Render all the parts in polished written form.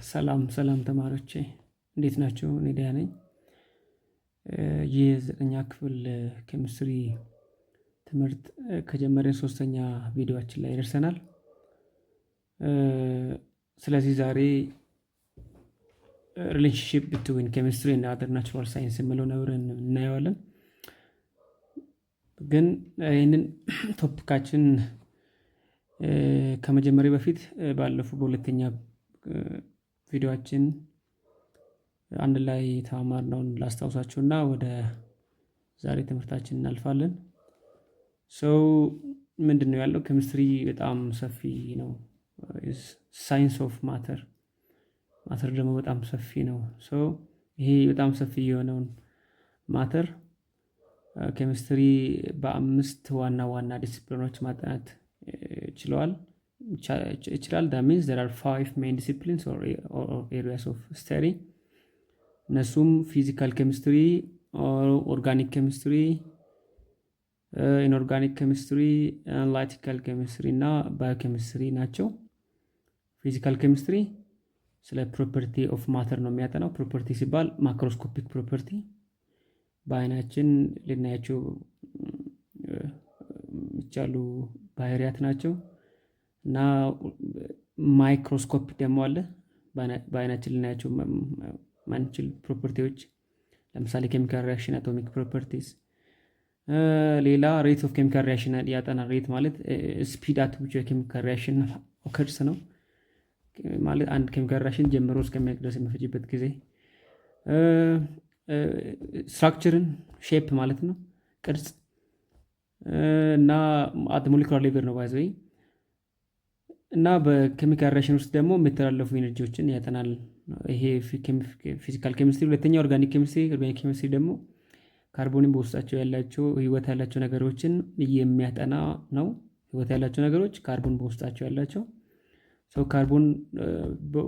ሰላም ተማሪዎቼ እንዴት ናቸው? እኔ ደህና ነኝ። ይህ 9ኛ ክፍል ኬሚስትሪ ትምህርት ከጀመረን 3ኛ ቪዲዮአችን ላይ ደርሰናል። ስለዚህ ዛሬ ሪሌሽንሺፕ ቢትዊን ኬሚስትሪ እና አዘር ናቹራል ሳይንስ የሚለውን አብረን እናየዋለን። ግን ይህንን ቶፒካችን ከመጀመሪያ በፊት ባለፈው በሁለተኛ ቪዲዮአችን አንድ ላይ የተማርነውን ላስታውሳችሁና ወደ ዛሬ ትምህርታችን እናልፋለን። ምንድነው ያለው? ኬሚስትሪ በጣም ሰፊ ነው። ሳይንስ ኦፍ ማተር ደግሞ በጣም ሰፊ ነው። ይሄ በጣም ሰፊ የሆነውን ማተር ኬሚስትሪ በአምስት ዋና ዲሲፕሊኖች ማጥናት ይችላል። that means there are 5 main disciplines or areas of study። እነሱም ፊዚካል ኬሚስትሪ፣ ኦርጋኒክ ኬሚስትሪ፣ ኢንኦርጋኒክ ኬሚስትሪ፣ አናላይቲካል ኬሚስትሪ እና ባዮኬሚስትሪ ናቸው። ፊዚካል ኬሚስትሪ ስለ ፕሮፐርቲ ኦፍ ማተር ነው የሚያጠናው። ፕሮፐርቲ ሲባል ማክሮስኮፒክ ፕሮፐርቲ በአይናችን ልናያቸው የሚቻሉ ባህሪያት ናቸው። እና ማይክሮስኮፕ ደግሞ አለ፣ በአይናችን ልናያቸው ማንችል ፕሮፐርቲዎች፣ ለምሳሌ ኬሚካል ሪያክሽን፣ አቶሚክ ፕሮፐርቲስ። ሌላ ሬት ኦፍ ኬሚካል ሪያክሽን ያጠናል። ሬት ማለት ስፒድ አት ዊች ኬሚካል ሪያክሽን ኦከርስ ነው። ማለት አንድ ኬሚካል ሪያክሽን ጀምሮ እስከሚያልቅ ድረስ የሚፈጅበት ጊዜ። ስትራክቸርን ሼፕ ማለት ነው፣ ቅርጽ እና አት ሞለኪውላር ሌቨል ነው ባይዘ። እና በኬሚካል ሪያክሽን ውስጥ ደግሞ የሚተላለፉ ኤነርጂዎችን ያጠናል። ይሄ ፊዚካል ኬሚስትሪ። ሁለተኛ ኦርጋኒክ ኬሚስትሪ ደግሞ ካርቦንን በውስጣቸው ያላቸው ህይወት ያላቸው ነገሮችን የሚያጠና ነው። ህይወት ያላቸው ነገሮች ካርቦን በውስጣቸው ያላቸው ካርቦን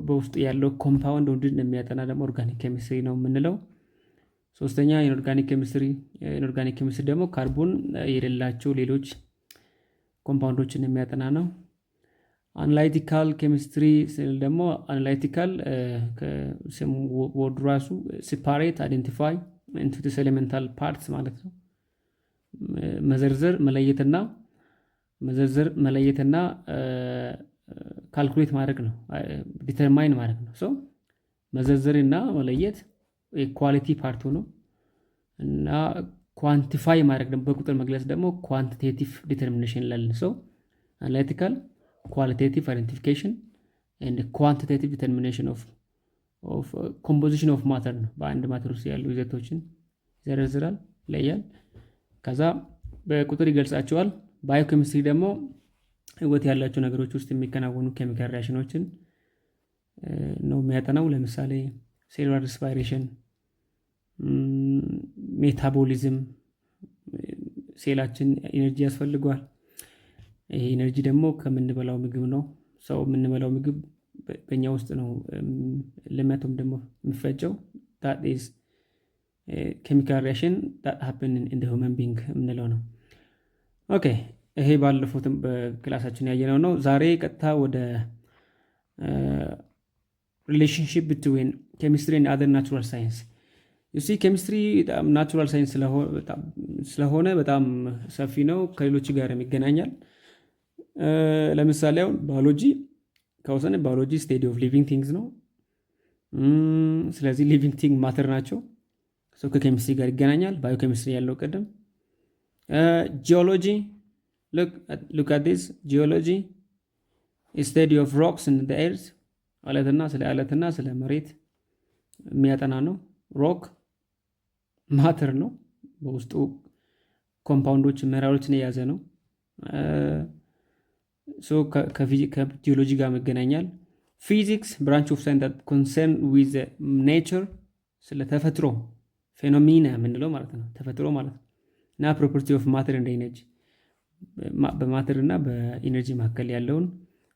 በውስጡ ያለው ኮምፓውንድ ውድን የሚያጠና ደግሞ ኦርጋኒክ ኬሚስትሪ ነው የምንለው። ሶስተኛ ኢንኦርጋኒክ ኬሚስትሪ ደግሞ ካርቦን የሌላቸው ሌሎች ኮምፓውንዶችን የሚያጠና ነው። አናላይቲካል ኬሚስትሪ ስንል ደግሞ አናላይቲካል ከስሙ ወርዱ ራሱ ሲፓሬት አይደንቲፋይ ኢንቱ ዲስ ኤሌመንታል ፓርትስ ማለት ነው። መዘርዘር መለየትና ካልኩሌት ማድረግ ነው፣ ዲተርማይን ማድረግ ነው። መዘርዘርና መለየት የኳሊቲ ፓርቱ ነው። እና ኳንቲፋይ ማድረግ ደግሞ በቁጥር መግለጽ ደግሞ ኳንቲቴቲቭ ዲተርሚኔሽን ላልን አናላይቲካል ኳሊቴቲቭ አይደንቲፊኬሽን ኤንድ ኳንቲቴቲቭ ዲተርሚኔሽን ኦፍ ኮምፖዚሽን ኦፍ ማተር ነው። በአንድ ማተር ውስጥ ያሉ ይዘቶችን ይዘረዝራል፣ ይለያል፣ ከዛ በቁጥር ይገልጻቸዋል። ባዮኬሚስትሪ ደግሞ ህይወት ያላቸው ነገሮች ውስጥ የሚከናወኑ ኬሚካል ሪያክሽኖችን ነው የሚያጠናው። ለምሳሌ ሴሉላር ሪስፓይሬሽን፣ ሜታቦሊዝም። ሴላችን ኤነርጂ ያስፈልገዋል። ይሄ ኤነርጂ ደግሞ ከምንበላው ምግብ ነው። ሰው የምንበላው ምግብ በእኛ ውስጥ ነው ልመቱም ደግሞ የሚፈጨው። that is chemical reaction that happen in the human being የምንለው ነው። ኦኬ፣ ይሄ ባለፉትም በክላሳችን ያየነው ነው። ዛሬ ቀጥታ ወደ ሪሌሽንሺፕ ቢትዊን ኬሚስትሪ and other natural science። ኬሚስትሪ ናቹራል ሳይንስ ስለሆነ በጣም ሰፊ ነው፣ ከሌሎች ጋር ይገናኛል። ለምሳሌ አሁን ባዮሎጂ ከወሰነ ባዮሎጂ ስቴዲ ኦፍ ሊቪንግ ቲንግስ ነው። ስለዚህ ሊቪንግ ቲንግ ማተር ናቸው። ከኬሚስትሪ ጋር ይገናኛል። ባዮኬሚስትሪ ያለው ቀደም። ጂኦሎጂ look at this geology is study of rocks in the earth። አለትና ስለ መሬት የሚያጠና ነው። ሮክ ማተር ነው፣ በውስጡ ኮምፓውንዶች ሚነራሎችን የያዘ ነው። ከጂኦሎጂ ጋር ይገናኛል። ፊዚክስ ብራንች ኦፍ ሳይንስ ኮንሰርን ዊዝ ኔቸር፣ ስለ ተፈጥሮ ፌኖሚና የምንለው ማለት ነው። ተፈጥሮ ማለት ነው። እና ፕሮፐርቲ ኦፍ ማተር እንደ ኢነርጂ፣ በማተር እና በኢነርጂ መካከል ያለውን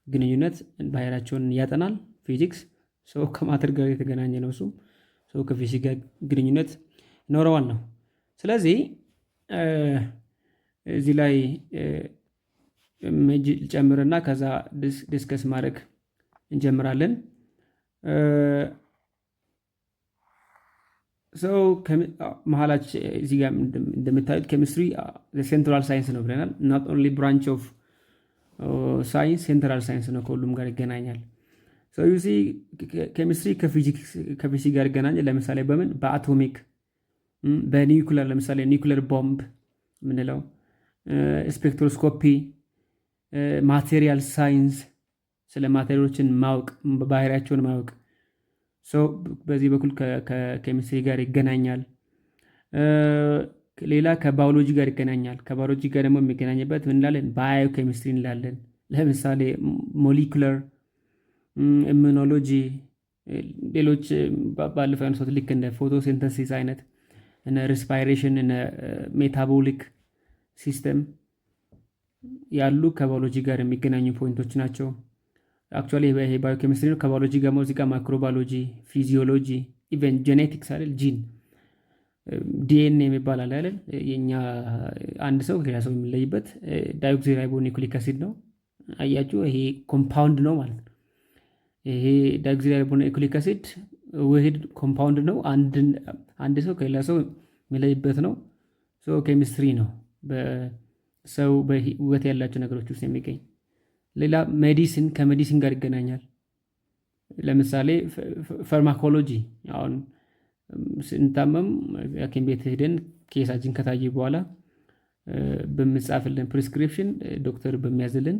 ግንኙነት ባህሪያቸውን ያጠናል ፊዚክስ። ከማተር ጋር የተገናኘ ነው። እሱም ከፊዚክስ ጋር ግንኙነት ይኖረዋል ነው። ስለዚህ እዚህ ላይ ጨምርና ከዛ ዲስከስ ማድረግ እንጀምራለን። ሰው መሀላች እዚህ ጋር እንደምታዩት ኬሚስትሪ ሴንትራል ሳይንስ ነው ብለናል። ናት ኦንሊ ብራንች ኦፍ ሳይንስ ሴንትራል ሳይንስ ነው፣ ከሁሉም ጋር ይገናኛል። ዩሲ ኬሚስትሪ ከፊዚክስ ጋር ይገናኛል። ለምሳሌ በምን በአቶሚክ በኒውክለር ለምሳሌ ኒውክለር ቦምብ የምንለው፣ ስፔክትሮስኮፒ፣ ማቴሪያል ሳይንስ ስለ ማቴሪያሎችን ማወቅ ባህሪያቸውን ማወቅ በዚህ በኩል ከኬሚስትሪ ጋር ይገናኛል። ሌላ ከባዮሎጂ ጋር ይገናኛል። ከባዮሎጂ ጋር ደግሞ የሚገናኝበት ምን እንላለን? ባዮ ኬሚስትሪ እንላለን። ለምሳሌ ሞሊኩለር ኢሚኖሎጂ፣ ሌሎች ባለፈው ያነሳሁት ልክ እንደ ፎቶሲንተሲስ አይነት እነ ሪስፓይሬሽን እነ ሜታቦሊክ ሲስተም ያሉ ከባዮሎጂ ጋር የሚገናኙ ፖይንቶች ናቸው። አክቹዋሊ ይሄ ባዮ ኬሚስትሪ ነው። ከባዮሎጂ ጋር ሙዚቃ፣ ማይክሮባዮሎጂ፣ ፊዚዮሎጂ፣ ኢቨን ጄኔቲክስ አይደል፣ ጂን ዲኤንኤ የሚባል አለ አይደል። የኛ አንድ ሰው ከሌላ ሰው የሚለይበት ዳይኦክሲራይቦኒኩሊክ አሲድ ነው። አያችሁ፣ ይሄ ኮምፓውንድ ነው ማለት ነው። ይሄ ዳይኦክሲራይቦኒኩሊክ አሲድ ውህድ ኮምፓውንድ ነው። አንድ ሰው ከሌላ ሰው የሚለይበት ነው። ኬሚስትሪ ነው በሰው በህይወት ያላቸው ነገሮች ውስጥ የሚገኝ። ሌላ ሜዲሲን ከሜዲሲን ጋር ይገናኛል። ለምሳሌ ፋርማኮሎጂ፣ አሁን ስንታመም ሐኪም ቤት ሄደን ኬሳችን ከታየ በኋላ በምጻፍልን ፕሪስክሪፕሽን ዶክተር በሚያዝልን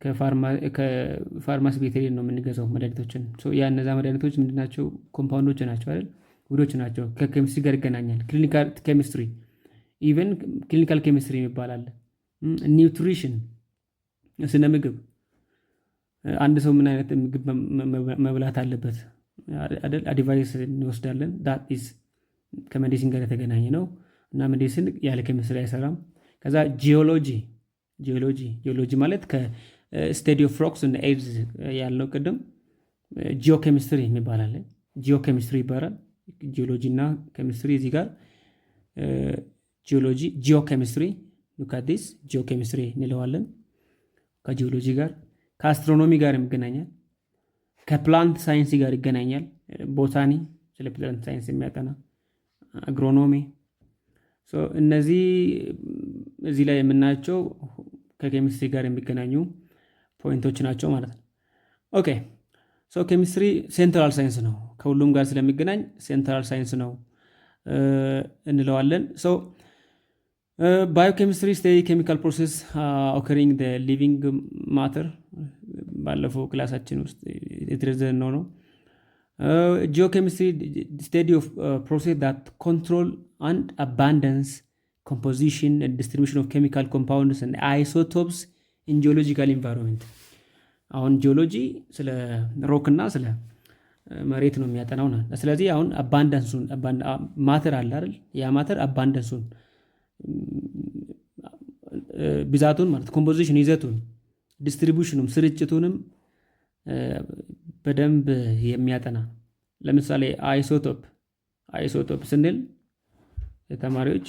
ከፋርማሲ ቤት ሄደን ነው የምንገዛው መድኃኒቶችን። ያ እነዛ መድኃኒቶች ምንድናቸው? ኮምፓውንዶች ናቸው አይደል? ውህዶች ናቸው። ከኬሚስትሪ ጋር ይገናኛል። ክሊኒካል ኬሚስትሪ፣ ኢቨን ክሊኒካል ኬሚስትሪ የሚባል አለ። ኒውትሪሽን፣ ስነ ምግብ፣ አንድ ሰው ምን አይነት ምግብ መብላት አለበት አይደል? አድቫይስ እንወስዳለን። ዳት ኢዝ ከሜዲሲን ጋር የተገናኘ ነው እና ሜዲሲን ያለ ኬሚስትሪ አይሰራም። ከዛ ጂኦሎጂ ማለት ከስቴዲ ኦፍ ሮክስ እና ኤድዝ ያለው ቅድም ጂኦኬሚስትሪ የሚባል አለ። ጂኦኬሚስትሪ ይባላል። ጂኦሎጂ እና ኬሚስትሪ እዚህ ጋር ጂኦኬሚስትሪ ሉካዲስ ጂኦኬሚስትሪ እንለዋለን። ከጂኦሎጂ ጋር ከአስትሮኖሚ ጋር ይገናኛል። ከፕላንት ሳይንስ ጋር ይገናኛል። ቦታኒ ስለ ፕላንት ሳይንስ የሚያጠና አግሮኖሚ። እነዚህ እዚህ ላይ የምናያቸው ከኬሚስትሪ ጋር የሚገናኙ ፖይንቶች ናቸው ማለት ነው። ኦኬ ኬሚስትሪ ሴንትራል ሳይንስ ነው፣ ከሁሉም ጋር ስለሚገናኝ ሴንትራል ሳይንስ ነው እንለዋለን። ባዮኬሚስትሪ ስተዲ ኬሚካል ፕሮሴስ ኦከሪንግ ደ ሊቪንግ ማተር፣ ባለፈው ክላሳችን ውስጥ የተረዘነው ነው። ጂኦኬሚስትሪ ስተዲ ኦፍ ፕሮሴስ ዳት ኮንትሮል አንድ አባንደንስ ኮምፖዚሽን ዲስትሪቢዩሽን ኦፍ ኬሚካል ኮምፓውንድስ እና አይሶቶፕስ ኢን ጂኦሎጂካል ኢንቫይሮንመንት። አሁን ጂኦሎጂ ስለ ሮክ እና ስለ መሬት ነው የሚያጠናው ነው። ስለዚህ አሁን አባንደንሱን ማተር አለ አይደል? ያ ማተር አባንደንሱን ብዛቱን ማለት ኮምፖዚሽን ይዘቱን ዲስትሪቢዩሽኑም ስርጭቱንም በደንብ የሚያጠና። ለምሳሌ አይሶቶፕ ስንል ተማሪዎች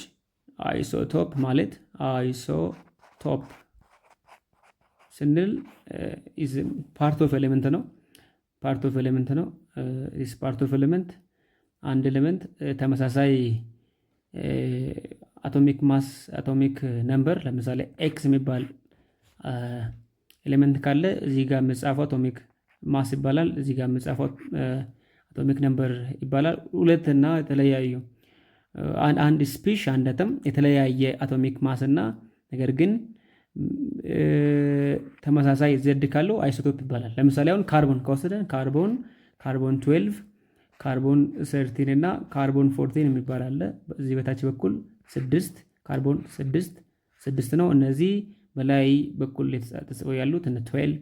አይሶቶፕ ማለት አይሶቶፕ ስንል ኢዝ ፓርት ኦፍ ኤሌመንት ነው። ፓርት ኦፍ ኤሌመንት አንድ ኤሌመንት ተመሳሳይ አቶሚክ ማስ አቶሚክ ነምበር ለምሳሌ ኤክስ የሚባል ኤሌመንት ካለ እዚህ ጋር የምጻፈው አቶሚክ ማስ ይባላል። እዚህ ጋር የምጻፈው አቶሚክ ነምበር ይባላል። ሁለትና የተለያዩ አንድ ስፒሽ አንድ አተም የተለያየ አቶሚክ ማስ እና ነገር ግን ተመሳሳይ ዘድ ካለው አይሶቶፕ ይባላል። ለምሳሌ አሁን ካርቦን ከወሰደን ካርቦን 12 ካርቦን 13 እና ካርቦን 14 የሚባል አለ። በዚህ በታች በኩል 6 ካርቦን 6 ነው። እነዚህ በላይ በኩል ተጽፈው ያሉት 12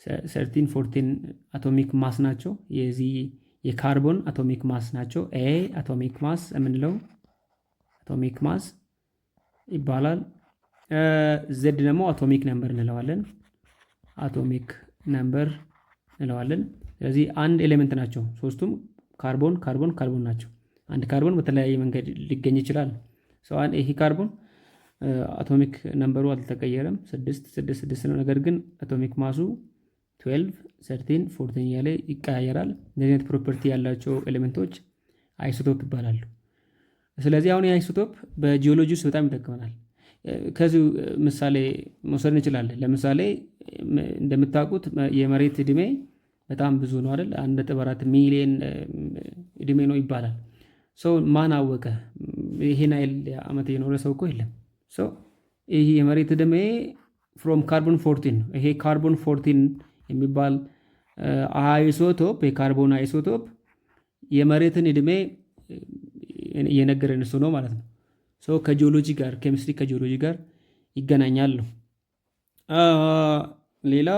13 14 አቶሚክ ማስ ናቸው። የዚህ የካርቦን አቶሚክ ማስ ናቸው። አቶሚክ ማስ የምንለው አቶሚክ ማስ ይባላል። ዘድ ደግሞ አቶሚክ ነምበር እንለዋለን። ስለዚህ አንድ ኤሌመንት ናቸው ሶስቱም፣ ካርቦን ናቸው። አንድ ካርቦን በተለያየ መንገድ ሊገኝ ይችላል። ይሄ ካርቦን አቶሚክ ነምበሩ አልተቀየረም፣ 6 ነው። ነገር ግን አቶሚክ ማሱ 12 13 14 እያለ ይቀያየራል። እንደዚህ አይነት ፕሮፐርቲ ያላቸው ኤሌመንቶች አይሶቶፕ ይባላሉ። ስለዚህ አሁን የአይሶቶፕ በጂኦሎጂ ውስጥ በጣም ይጠቅመናል። ከዚሁ ምሳሌ መውሰድ እንችላለን። ለምሳሌ እንደምታውቁት የመሬት እድሜ በጣም ብዙ ነው አይደል? 1.4 ሚሊዮን እድሜ ነው ይባላል። ሰው ማን አወቀ? ይሄን አይል ዓመት የኖረ ሰው እኮ የለም። ሰው ይሄ የመሬት እድሜ ፍሮም ካርቦን 14 ነው። ይሄ ካርቦን 14 የሚባል አይሶቶፕ የካርቦን አይሶቶፕ የመሬትን እድሜ እየነገረን እሱ ነው ማለት ነው። ሶ ከጂኦሎጂ ጋር ኬሚስትሪ ከጂኦሎጂ ጋር ይገናኛል ነው። ሌላ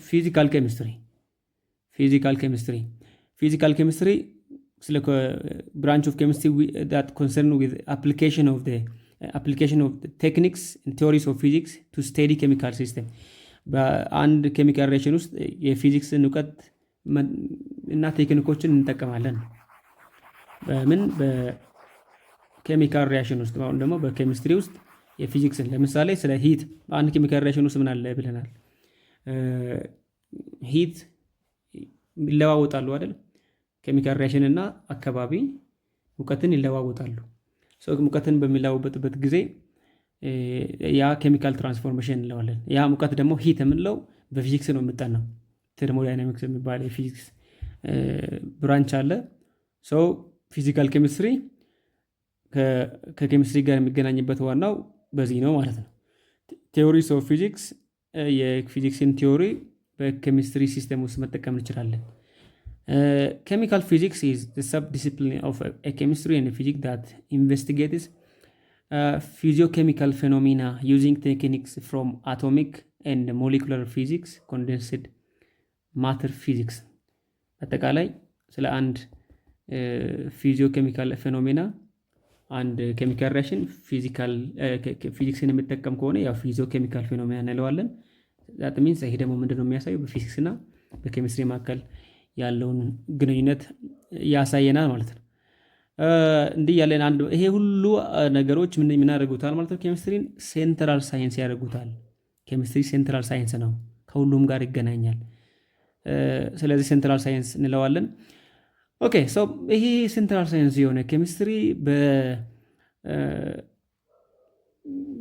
ፊዚካል ኬሚስትሪ ስለ ብራንች ኦፍ ኬሚስትሪ that concern with application of the techniques and theories of physics to study chemical system በአንድ ኬሚካል ሪአክሽን ውስጥ የፊዚክስን እውቀት እና ቴክኒኮችን እንጠቀማለን። በምን በኬሚካል ሪአክሽን ውስጥ አሁን ደግሞ በኬሚስትሪ ውስጥ የፊዚክስን ለምሳሌ ስለ ሂት በአንድ ኬሚካል ሪአክሽን ውስጥ ምን አለ ብለናል። ሂት ይለዋወጣሉ አይደል? ኬሚካል ሪአክሽን እና አካባቢ ሙቀትን ይለዋወጣሉ። ሙቀትን በሚለዋወጥበት ጊዜ ያ ኬሚካል ትራንስፎርሜሽን እንለዋለን። ያ ሙቀት ደግሞ ሂት የምንለው በፊዚክስ ነው የምጠናው። ቴርሞዳይናሚክስ የሚባል የፊዚክስ ብራንች አለ። ሰው ፊዚካል ኬሚስትሪ ከኬሚስትሪ ጋር የሚገናኝበት ዋናው በዚህ ነው ማለት ነው። ቴዎሪስ ኦፍ ፊዚክስ የፊዚክስን ቲዮሪ በኬሚስትሪ ሲስተም ውስጥ መጠቀም እንችላለን። ኬሚካል ፊዚክስ is the sub-discipline of a chemistry and a physics that investigates physiochemical phenomena using techniques from atomic and molecular physics, condensed matter physics። አጠቃላይ ስለ አንድ ፊዚዮኬሚካል ፌኖሜና አንድ ኬሚካል ሪአክሽን ፊዚክስን የሚጠቀም ከሆነ ያው ፊዚዮኬሚካል ፌኖሜና እንለዋለን። ዛት ሚንስ ይሄ ደግሞ ምንድነው የሚያሳየው በፊዚክስና በኬሚስትሪ መካከል ያለውን ግንኙነት ያሳየናል ማለት ነው። እንዲህ ያለን አንድ ይሄ ሁሉ ነገሮች ምን ያደርጉታል ማለት ነው? ኬሚስትሪን ሴንትራል ሳይንስ ያደርጉታል። ኬሚስትሪ ሴንትራል ሳይንስ ነው፣ ከሁሉም ጋር ይገናኛል። ስለዚህ ሴንትራል ሳይንስ እንለዋለን። ኦኬ ሶ ይሄ ሴንትራል ሳይንስ የሆነ ኬሚስትሪ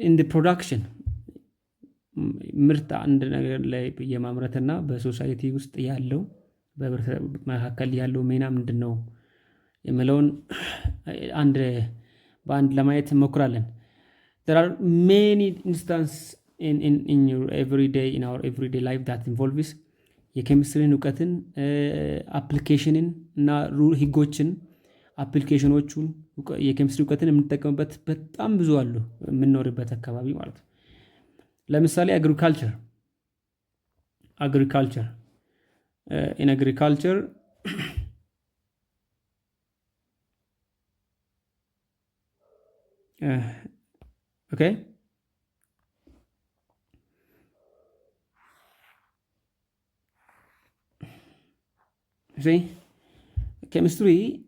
ኢን ዲ ፕሮዳክሽን ምርት አንድ ነገር ላይ የማምረትና በሶሳይቲ ውስጥ ያለው መካከል ያለው ሚና ምንድን ነው የሚለውን በአንድ ለማየት እንሞክራለን። There are many instances in our everyday life that involves የኬሚስትሪን እውቀትን አፕሊኬሽንን እና ህጎችን አፕሊኬሽኖቹን የኬሚስትሪ እውቀትን የምንጠቀምበት በጣም ብዙ አሉ የምንኖርበት አካባቢ ማለት ነው። ለምሳሌ አግሪካልቸር in agriculture okay see chemistry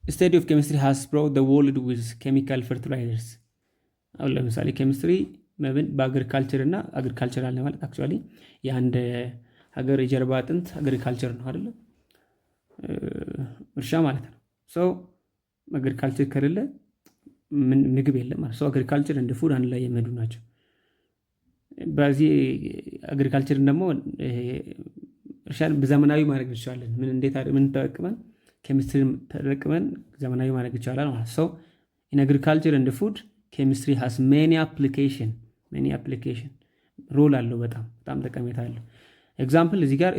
study of chemistry has brought the world with chemical fertilizers። አሁን ለምሳሌ ኬሚስትሪ በአግሪካልቸር እና አግሪካልቸር አለ ማለት አክቹአሊ የአንድ ሀገር የጀርባ አጥንት አግሪካልቸር ነው አይደል? እርሻ ማለት ነው። ሶ አግሪካልቸር ከሌለ ምግብ የለም ማለት ሶ አግሪካልቸር እንደ ፉድ አንድ ላይ የሚሄዱ ናቸው። በዚህ አግሪካልቸርን ደግሞ እርሻን በዘመናዊ ማድረግ እንችላለን። ምን ተጠቅመን ኬሚስትሪን ተጠቅመን ዘመናዊ ማድረግ ይቻላል ማለት ሶ ኢን አግሪካልቸር እንደ ፉድ ኬሚስትሪ ሃዝ ሜኒ አፕሊኬሽን ሮል አለው። በጣም ጠቀሜታ አለው። ኤግዛምፕል እዚህ ጋር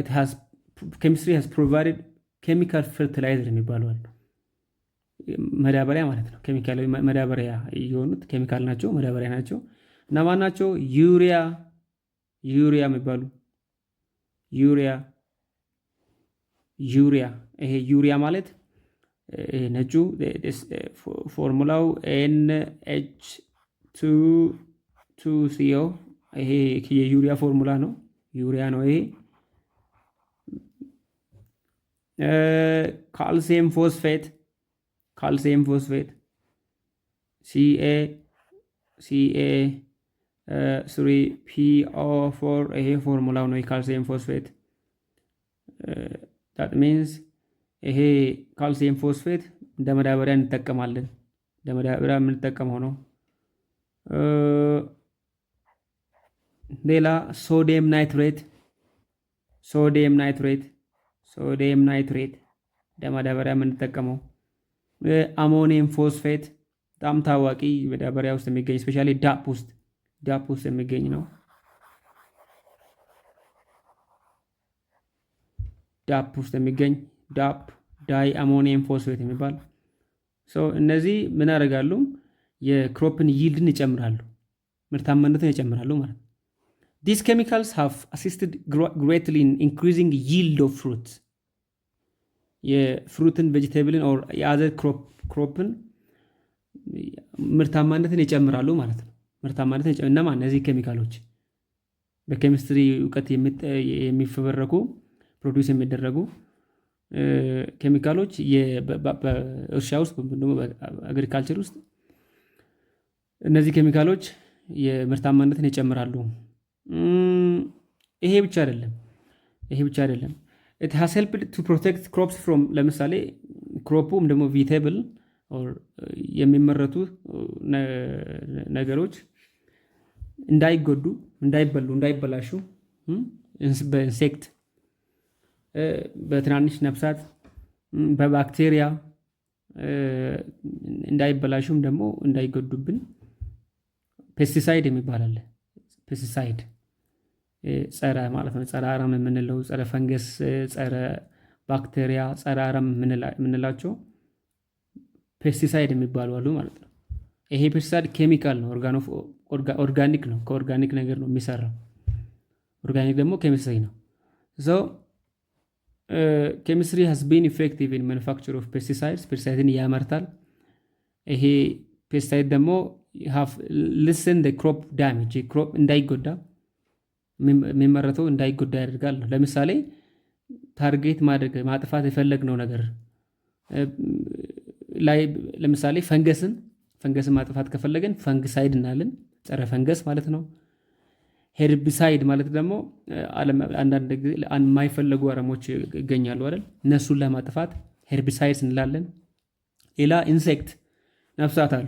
ኬሚስትሪ ሃዝ ፕሮቫይድድ ኬሚካል ፈርቲላይዘር የሚባሉ አሉ። መዳበሪያ ማለት ነው። ኬሚካላዊ መዳበሪያ የሆኑት ኬሚካል ናቸው፣ መዳበሪያ ናቸው። እና ማን ናቸው? ዩሪያ የሚባሉ ዩሪያ ይሄ ዩሪያ ማለት ነጩ ፎርሙላው NH2CO ይሄ የዩሪያ ፎርሙላ ነው። ዩሪያ ነው ይሄ። ካልሲየም ፎስፌት CaCO ስሪ PO4 ይሄ ፎርሙላው ነው የካልሲየም ፎስፌት። ዳት ሚንስ ይሄ ካልሲየም ፎስፌት እንደ መዳበሪያ እንጠቀማለን። እንደ መዳበሪያ የምንጠቀመው ነው። ሌላ ሶዲየም ናይትሬት እንደ ማዳበሪያ የምንጠቀመው። አሞኒየም ፎስፌት በጣም ታዋቂ ማዳበሪያ ውስጥ የሚገኝ ስፔሻሊ ዳፕ ውስጥ የሚገኝ ነው። ዳይ አሞኒየም ፎስፌት የሚባል እነዚህ ምን ያደርጋሉ? የክሮፕን ይልድን ይጨምራሉ፣ ምርታማነትን ይጨምራሉ ማለት ነው። These chemicals have assisted greatly in increasing yield of fruit. የፍሩትን ቬጂቴብልን ኦር የአዘር ክሮፕን ምርታማነትን ይጨምራሉ ማለት ነው። እነማን እነዚህ ኬሚካሎች? በኬሚስትሪ እውቀት የሚፈበረኩ ፕሮዲውስ የሚደረጉ ኬሚካሎች በእርሻ ውስጥ በአግሪካልቸር ውስጥ እነዚህ ኬሚካሎች የምርታማነትን ይጨምራሉ። ይሄ ብቻ አይደለም። it has helped to protect crops from ለምሳሌ ክሮፑም ደግሞ ቪቴብል የሚመረቱ ነገሮች እንዳይጎዱ፣ እንዳይበላሹ በኢንሴክት፣ በትናንሽ ነፍሳት፣ በባክቴሪያ እንዳይበላሹም ደግሞ እንዳይጎዱብን ፔስቲሳይድ የሚባል አለ። ፔስቲሳይድ ጸረ ማለት ነው። ጸረ አረም የምንለው፣ ጸረ ፈንገስ፣ ጸረ ባክቴሪያ፣ ጸረ አረም የምንላቸው ፔስቲሳይድ የሚባሉ አሉ ማለት ነው። ይሄ ፔስቲሳይድ ኬሚካል ነው፣ ኦርጋኒክ ነው። ከኦርጋኒክ ነገር ነው የሚሰራው። ኦርጋኒክ ደግሞ ኬሚስትሪ ነው። ኬሚስትሪ has been effective in manufacture of pesticides። ፔስቲሳይድን ያመርታል። ይሄ ፔስቲሳይድ ደግሞ listen the crop damage፣ ክሮፕ እንዳይጎዳ የሚመረተው እንዳይጎዳ ያደርጋል። ለምሳሌ ታርጌት ማጥፋት የፈለግነው ነገር ላይ ለምሳሌ ፈንገስን ማጥፋት ከፈለገን ፈንግሳይድ እናለን፣ ጸረ ፈንገስ ማለት ነው። ሄርቢሳይድ ማለት ደግሞ አንዳንድ ጊዜ የማይፈለጉ አረሞች ይገኛሉ አይደል? እነሱን ለማጥፋት ሄርቢሳይድስ እንላለን። ሌላ ኢንሴክት፣ ነፍሳት አሉ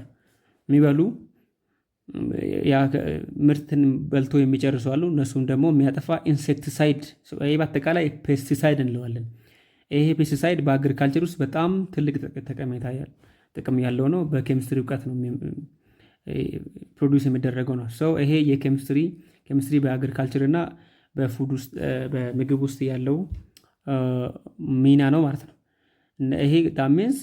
የሚበሉ ምርትን በልቶ የሚጨርሱ አሉ። እነሱም ደግሞ የሚያጠፋ ኢንሴክቲሳይድ፣ ይሄ በአጠቃላይ ፔስቲሳይድ እንለዋለን። ይሄ ፔስቲሳይድ በአግሪካልቸር ውስጥ በጣም ትልቅ ጥቅም ያለው ነው። በኬሚስትሪ እውቀት ነው ፕሮዲውስ የሚደረገው ነው። ይሄ ኬሚስትሪ በአግሪካልቸር እና በፉድ ውስጥ በምግብ ውስጥ ያለው ሚና ነው ማለት ነው። ይሄ ዳሜንስ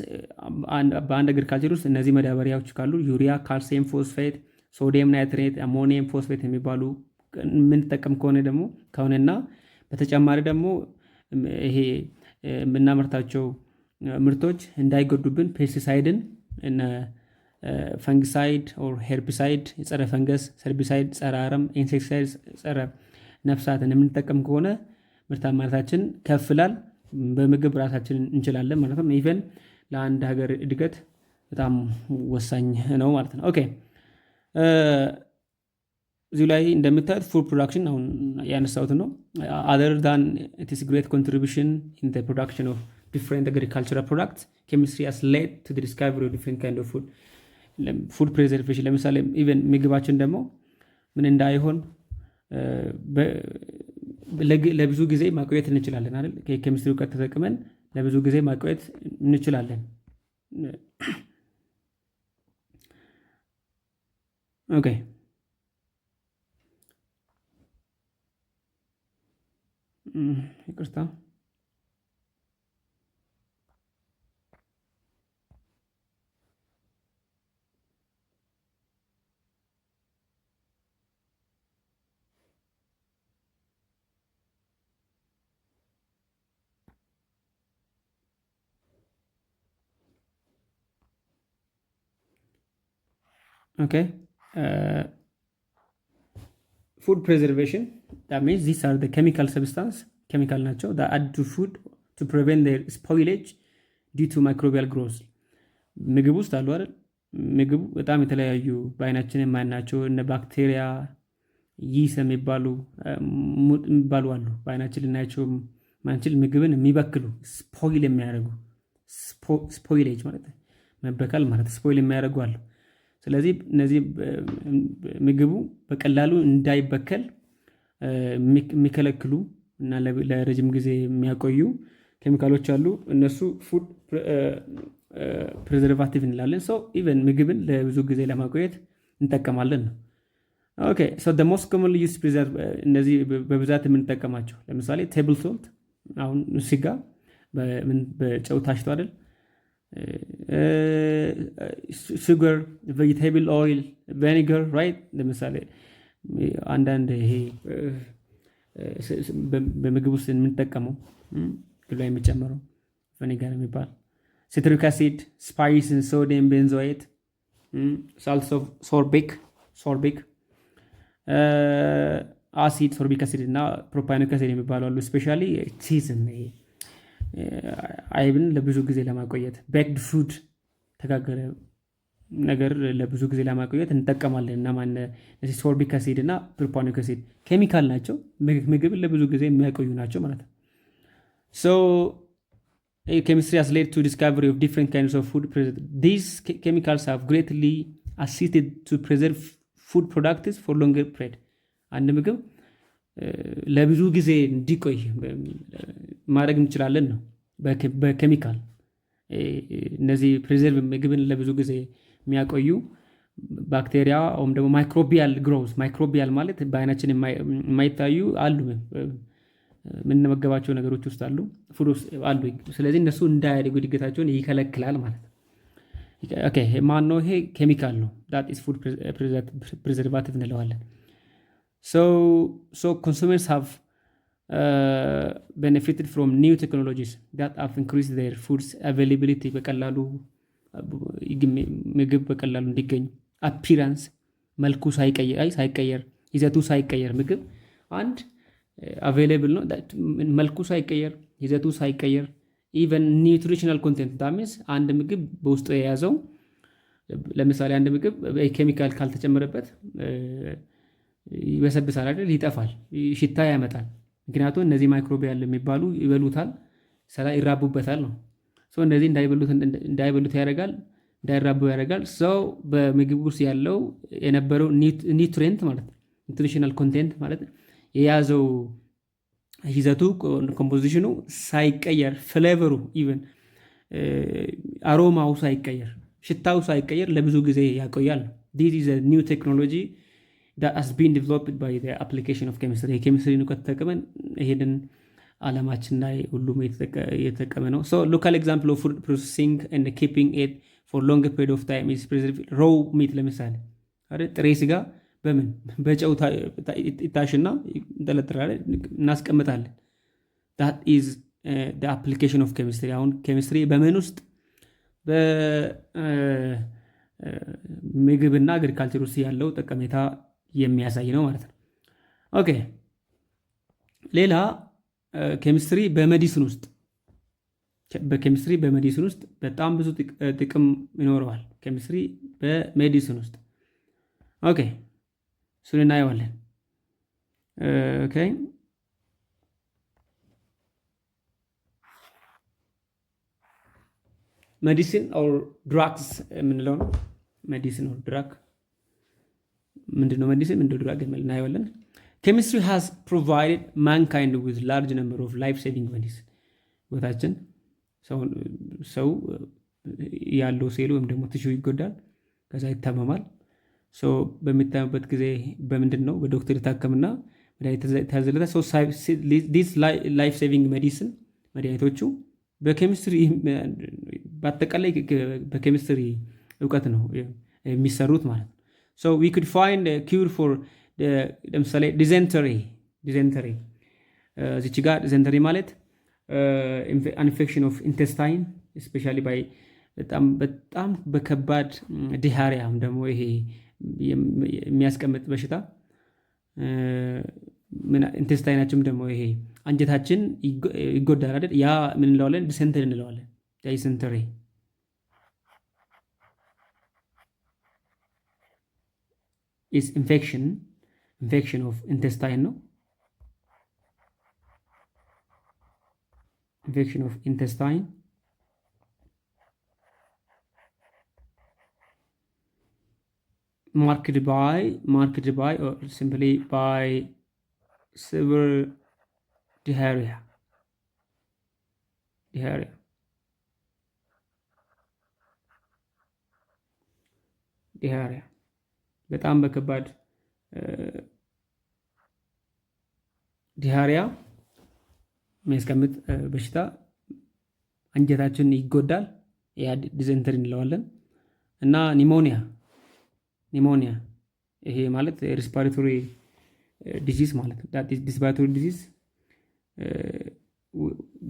በአንድ አግሪካልቸር ውስጥ እነዚህ መዳበሪያዎች ካሉ ዩሪያ፣ ካልሲየም ፎስፌት፣ ሶዲየም ናይትሬት፣ አሞኒየም ፎስፌት የሚባሉ የምንጠቀም ከሆነና በተጨማሪ ደግሞ ይሄ የምናመርታቸው ምርቶች እንዳይጎዱብን ፔስቲሳይድን እነ ፈንግሳይድ ኦር ሄርቢሳይድ፣ የጸረ ፈንገስ፣ ሰርቢሳይድ፣ ጸረ አረም፣ ኢንሴክቲሳይድ፣ ጸረ ነፍሳትን የምንጠቀም ከሆነ ምርታማነታችን ከፍ ይላል። በምግብ ራሳችን እንችላለን ማለት ነው። ኢቨን ለአንድ ሀገር እድገት በጣም ወሳኝ ነው ማለት ነው። ኦኬ እዚሁ ላይ እንደምታዩት ፉድ ፕሮዳክሽን አሁን ያነሳሁት ነው። other than its great contribution in the production of different agricultural products, chemistry has led to the discovery of different kind of food preservation። ለምሳሌ ኢቨን ምግባችን ደግሞ ምን እንዳይሆን ለብዙ ጊዜ ማቆየት እንችላለን አይደል? ከኬሚስትሪ እውቀት ተጠቅመን ለብዙ ጊዜ ማቆየት እንችላለን። ኦኬ ይቅርታ። ኦኬ ፉድ ፕሬዘርቬሽን that means these are the chemical substance chemical ናቸው that add to food to prevent their spoilage due to microbial growth። ምግብ ውስጥ አሉ አይደል? ምግብ በጣም የተለያዩ በአይናችን የማናቸው እነ ባክቴሪያ ይስ የሚባሉ አሉ። በአይናችን ልናያቸው ማንችል ምግብን የሚበክሉ ስፖይል የሚያደርጉ ስፖይሌጅ ማለት መበከል ማለት ስፖይል የሚያደርጉ አሉ። ስለዚህ እነዚህ ምግቡ በቀላሉ እንዳይበከል የሚከለክሉ እና ለረጅም ጊዜ የሚያቆዩ ኬሚካሎች አሉ። እነሱ ፉድ ፕሬዘርቫቲቭ እንላለን። ሶ ኢቨን ምግብን ለብዙ ጊዜ ለማቆየት እንጠቀማለን ነው። ኦኬ ሶ the most commonly used እነዚህ በብዛት የምንጠቀማቸው ለምሳሌ ቴብል ሶልት፣ አሁን ስጋ በጨው ታሽቶ አይደል? ሹገር፣ ቬጂቴብል ኦይል፣ ቬኒገር ራይት። ለምሳሌ አንዳንድ ይሄ በምግብ ውስጥ የምንጠቀመው ላይ የሚጨመረው ቬኒገር የሚባል፣ ሲትሪክ አሲድ፣ ስፓይስ፣ ሶዲየም ቤንዞኤት፣ ሳልት ሶርቢክ አሲድ፣ ሶርቢክ አሲድ እና ፕሮፓኖይክ አሲድ የሚባሉ አሉ። ስፔሻሊ ቺዝን አይብን ለብዙ ጊዜ ለማቆየት ቤክድ ፉድ ተጋገረ ነገር ለብዙ ጊዜ ለማቆየት እንጠቀማለን። እና እነዚህ ሶርቢክ አሲድ እና ፕሮፓኖይክ አሲድ ኬሚካል ናቸው፣ ምግብን ለብዙ ጊዜ የሚያቆዩ ናቸው ማለት ነው። ሶ chemistry has led to discovery of different kinds of food. These chemicals have greatly assisted to preserve food products for longer period. አንድ ምግብ ለብዙ ጊዜ እንዲቆይ ማድረግ እንችላለን ነው በኬሚካል። እነዚህ ፕሬዘርቭ ምግብን ለብዙ ጊዜ የሚያቆዩ ባክቴሪያ ወይም ደግሞ ማይክሮቢያል ግሮውስ፣ ማይክሮቢያል ማለት በአይናችን የማይታዩ አሉ፣ የምንመገባቸው ነገሮች ውስጥ አሉ፣ ፉድ ውስጥ አሉ። ስለዚህ እነሱ እንዳያድጉ እድገታቸውን ይከለክላል ማለት ነው። ኦኬ ማን ነው ይሄ? ኬሚካል ነው። ዳት ኢዝ ፉድ ፕሪዘርቫቲቭ እንለዋለን። So consumers have benefited from new technologies that have increased their food's availability. በቀላሉ ምግብ በቀላሉ እንዲገኝ፣ አፒራንስ መልኩ ሳይቀየር ይዘቱ ሳይቀየር ምግብ አንድ አቬይላብል ነው። መልኩ ሳይቀየር ይዘቱ ሳይቀየር ኢቨን ኒውትሪሽናል ኮንቴንት ዳሜስ አንድ ምግብ በውስጡ የያዘው ለምሳሌ አንድ ምግብ ኬሚካል ካልተጨመረበት ይበሰብሳል አይደል? ይጠፋል፣ ሽታ ያመጣል። ምክንያቱም እነዚህ ማይክሮቢያል የሚባሉ ይበሉታል፣ ይራቡበታል ነው። እነዚህ እንዳይበሉት ያደርጋል፣ እንዳይራቡ ያደርጋል። ሰው በምግብ ውስጥ ያለው የነበረው ኒውትሪየንት ማለት ኒውትሪሽናል ኮንቴንት ማለት የያዘው ይዘቱ ኮምፖዚሽኑ ሳይቀየር፣ ፍሌቨሩ ኢቨን አሮማው ሳይቀየር፣ ሽታው ሳይቀየር ለብዙ ጊዜ ያቆያል። this is a new technology that has been developed by the application of chemistry. የኬሚስትሪን እውቀት ተጠቅመን ይሄንን ዓለማችን ላይ ሁሉም የተጠቀመ ነው። so local example of food processing and keeping it for longer period of time is preserved raw meat. ለምሳሌ አይደል ጥሬ ስጋ በምን በጨው ይታሽና እንጠለጥራለን፣ እናስቀምጣለን። that is the application of chemistry. አሁን ኬሚስትሪ በምን ውስጥ በምግብና አግሪካልቸር ውስጥ ያለው ጠቀሜታ የሚያሳይ ነው ማለት ነው። ኦኬ ሌላ ኬሚስትሪ በሜዲሲን ውስጥ በጣም ብዙ ጥቅም ይኖረዋል። ኬሚስትሪ በሜዲሲን ውስጥ ኦኬ እሱን እናየዋለን። ኦኬ ሜዲሲን ኦር ድራግስ የምንለው ነው። ሜዲሲን ኦር ድራግ ምንድነው? ሜዲሲን ምንድነው? ድራግ እናየዋለን። ኬሚስትሪ ሃዝ ፕሮቫይድድ ማንካይንድ ዊዝ ላርጅ ነምበር ኦፍ ላይፍ ሴቪንግ ሜዲሲን። ቦታችን ሰው ያለው ሴሉ ወይም ደግሞ ቲሹ ይጎዳል፣ ከዛ ይታመማል። በሚታመምበት ጊዜ በምንድን ነው? በዶክተር የታከምና ታዘለታ ዲስ ላይፍ ሴቪንግ ሜዲሲን መድኃኒቶቹ በኬሚስትሪ በአጠቃላይ በኬሚስትሪ እውቀት ነው የሚሰሩት ማለት ነው። so we could find a cure for ለምሳሌ ዲዘንተሪ እዚች ጋር ዲዘንተሪ ማለት ኢንፌክሽን ኦፍ ኢንቴስታይን ስፔሻሊ ባይ በጣም በከባድ ዲሃሪያም ደግሞ ይሄ የሚያስቀምጥ በሽታ ኢንቴስታይናችንም ደግሞ ይሄ አንጀታችን ይጎዳል አይደል? ያ ምን እንለዋለን? ዲሰንተሪ እንለዋለን። ዲሰንተሪ is infection ኢንፌክሽን ኦፍ ኢንቴስታይን ነው። ኢንፌክሽን ኦፍ ኢንቴስታይን marked by or simply by severe diarrhea. በጣም በከባድ ዲያሪያ የሚያስቀምጥ በሽታ አንጀታችን ይጎዳል። ያ ዲዘንተሪ እንለዋለን። እና ኒሞኒያ ይሄ ማለት ሪስፓራቶሪ ዲዚዝ ማለት ነው። that is respiratory disease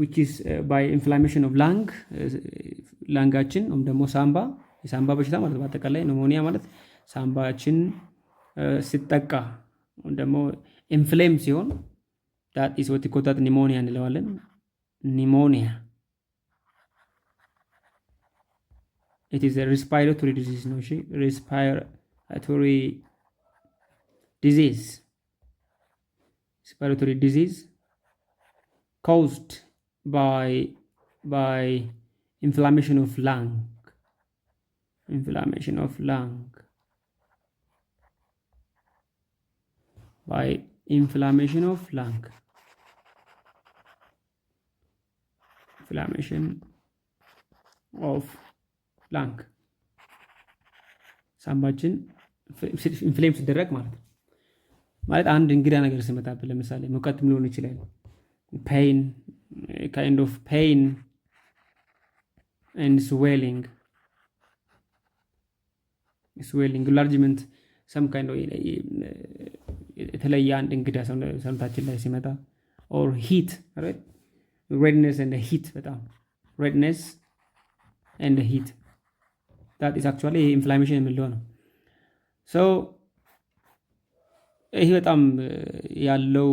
which is by inflammation of lung ላንጋችን ወይም ደግሞ የሳምባ በሽታ ማለት በአጠቃላይ ኒሞኒያ ማለት ሳምባችን ሲጠቃ ወይም ደግሞ ኢንፍሌም ሲሆን that is what we call that pneumonia እንለዋለን። ኒሞኒያ it is a respiratory disease ነው። እሺ respiratory disease caused by inflammation of lung by inflammation of lung ሳምባችን ኢንፍሌም ሲደረግ ማለት አንድ እንግዳ ነገር ሲመጣብን ለምሳሌ ሙቀትም ሊሆን ይችላል። pain kind of pain and swelling enlargement some kind of የተለየ አንድ እንግዳ ሰውነታችን ላይ ሲመጣ or heat right redness and heat በጣም redness and heat that is actually inflammation የምንለው ነው። so ይሄ በጣም ያለው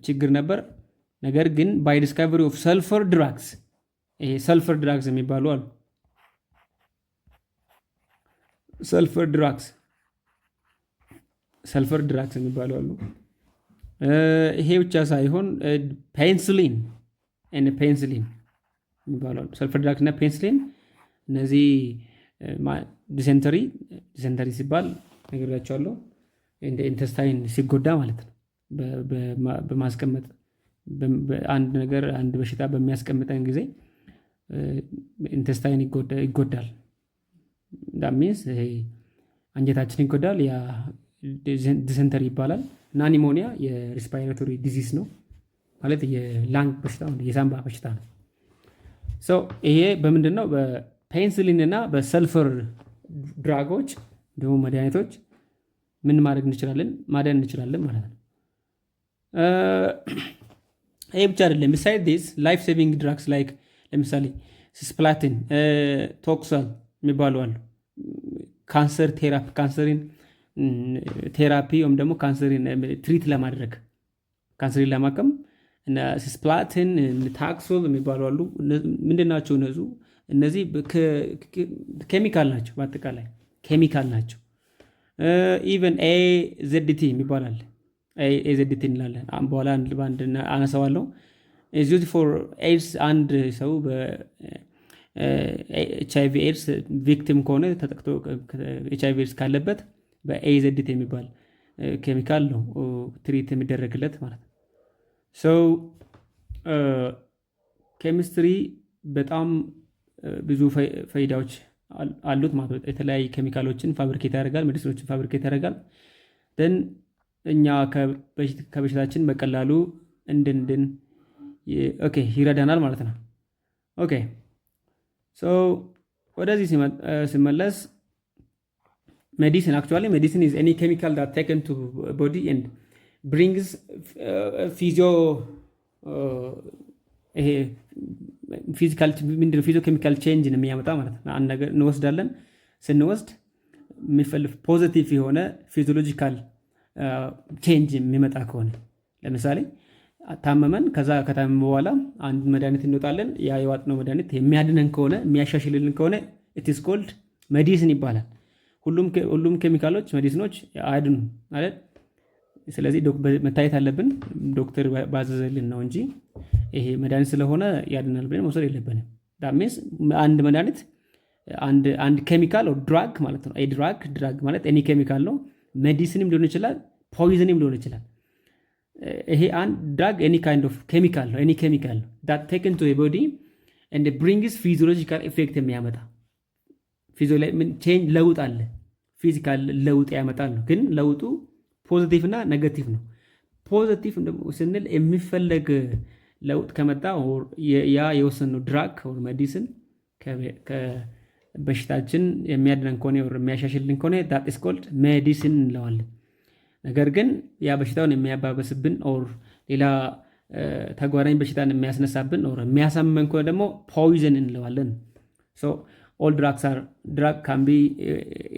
ችግር ነበር። ነገር ግን by discovery of sulfur drugs የሚባሉ አሉ። sulfur drugs የሚባሉ አሉ። ይሄ ብቻ ሳይሆን ፔንሲሊን የሚባሉ አሉ። sulfur drugs እና ፔንሲሊን እነዚህ ዲሰንተሪ ሲባል ነግሬያቸዋለሁ። እንደ ኢንተስታይን ሲጎዳ ማለት ነው። በማስቀመጥ አንድ በሽታ በሚያስቀምጠን ጊዜ ኢንተስታይን ይጎዳል። that means አንጀታችን ይጎዳል። ያ ዲሰንተሪ ይባላል። እና ኒሞኒያ የሪስፓይሬቶሪ ዲዚዝ ነው ማለት የላንግ በሽታ ነው፣ የሳምባ በሽታ ነው። so ይሄ በምንድን ነው? በፔንሲሊን እና በሰልፈር ድራጎች ደግሞ መድኃኒቶች ምን ማድረግ እንችላለን? ማዳን እንችላለን ማለት ነው። ይሄ ብቻ አይደለም። besides this life saving drugs like ለምሳሌ ሲስፕላቲን፣ ቶክሳል የሚባሉ አሉ። ካንሰር ቴራፒ ወይም ደግሞ ካንሰርን ትሪት ለማድረግ ካንሰርን ለማከም እና ሲስፕላቲን፣ ታክሶል የሚባሉ አሉ። ምንድናቸው እነዚህ? ኬሚካል ናቸው። በአጠቃላይ ኬሚካል ናቸው። ኢቨን AZT የሚባላል AZT እንላለን። በኋላ በአንድ አነሳዋለሁ። is used for AIDS አንድ ሰው በኤችአይቪ ኤድስ ቪክቲም ከሆነ ተጠቅቶ ኤችአይቪ ኤድስ ካለበት በAZT የሚባል ኬሚካል ነው ትሪት የሚደረግለት ማለት ነው። ሰው ኬሚስትሪ በጣም ብዙ ፋይዳዎች አሉት ማለት ነው። የተለያዩ ኬሚካሎችን ፋብሪኬት ያደርጋል፣ ሜዲሲኖችን ፋብሪኬት ያደርጋል። ደን እኛ ከበሽታችን በቀላሉ እንድንድን ይረዳናል ማለት ነው። ኦኬ ሶ ወደዚህ ሲመለስ medicine is any chemical that taken to body and brings ፊዚዮ ኬሚካል ቼንጅ ነው የሚያመጣ ማለት ነው። አንድ ነገር እንወስዳለን። ስንወስድ የሚፈልግ ፖዚቲቭ የሆነ ፊዚዮሎጂካል ቼንጅ የሚመጣ ከሆነ ለምሳሌ ታመመን፣ ከዛ ከታመመ በኋላ አንድ መድኃኒት እንወጣለን። ያ የዋጥነው መድኃኒት የሚያድነን ከሆነ የሚያሻሽልልን ከሆነ it is called medicine ይባላል። ሁሉም ኬሚካሎች ሜዲሲኖች አያድኑ ማለት ስለዚህ መታየት አለብን ዶክተር ባዘዘልን ነው እንጂ ይሄ መድኃኒት ስለሆነ ያድናል ብለን መውሰድ የለብንም። ዳሜስ አንድ መድኃኒት አንድ ኬሚካል ድራግ ማለት ነው። ድራግ ማለት ኤኒ ኬሚካል ነው። ሜዲሲንም ሊሆን ይችላል፣ ፖይዝንም ሊሆን ይችላል። ይሄ አንድ ድራግ ኤኒ ካይንድ ኦፍ ኬሚካል ነው። ኤኒ ኬሚካል ነው ዳት ቴክን ቱ ቦዲ ኤንድ ብሪንግስ ፊዚዮሎጂካል ኢፌክት የሚያመጣ ቼንጅ ለውጥ አለ። ፊዚካል ለውጥ ያመጣል ነው። ግን ለውጡ ፖዚቲቭ እና ኔጋቲቭ ነው። ፖዚቲቭ ስንል የሚፈለግ ለውጥ ከመጣ ያ የወሰነው ድራግ ሜዲሲን በሽታችን የሚያድነን ከሆነ የሚያሻሽልን ከሆነ ዳት ኢስ ኮልድ ሜዲሲን እንለዋለን። ነገር ግን ያ በሽታውን የሚያባበስብን ኦር ሌላ ተጓዳኝ በሽታን የሚያስነሳብን ኦር የሚያሳመን ከሆነ ደግሞ ፖይዘን እንለዋለን። ሶ ኦል ድራግ ካን ቢ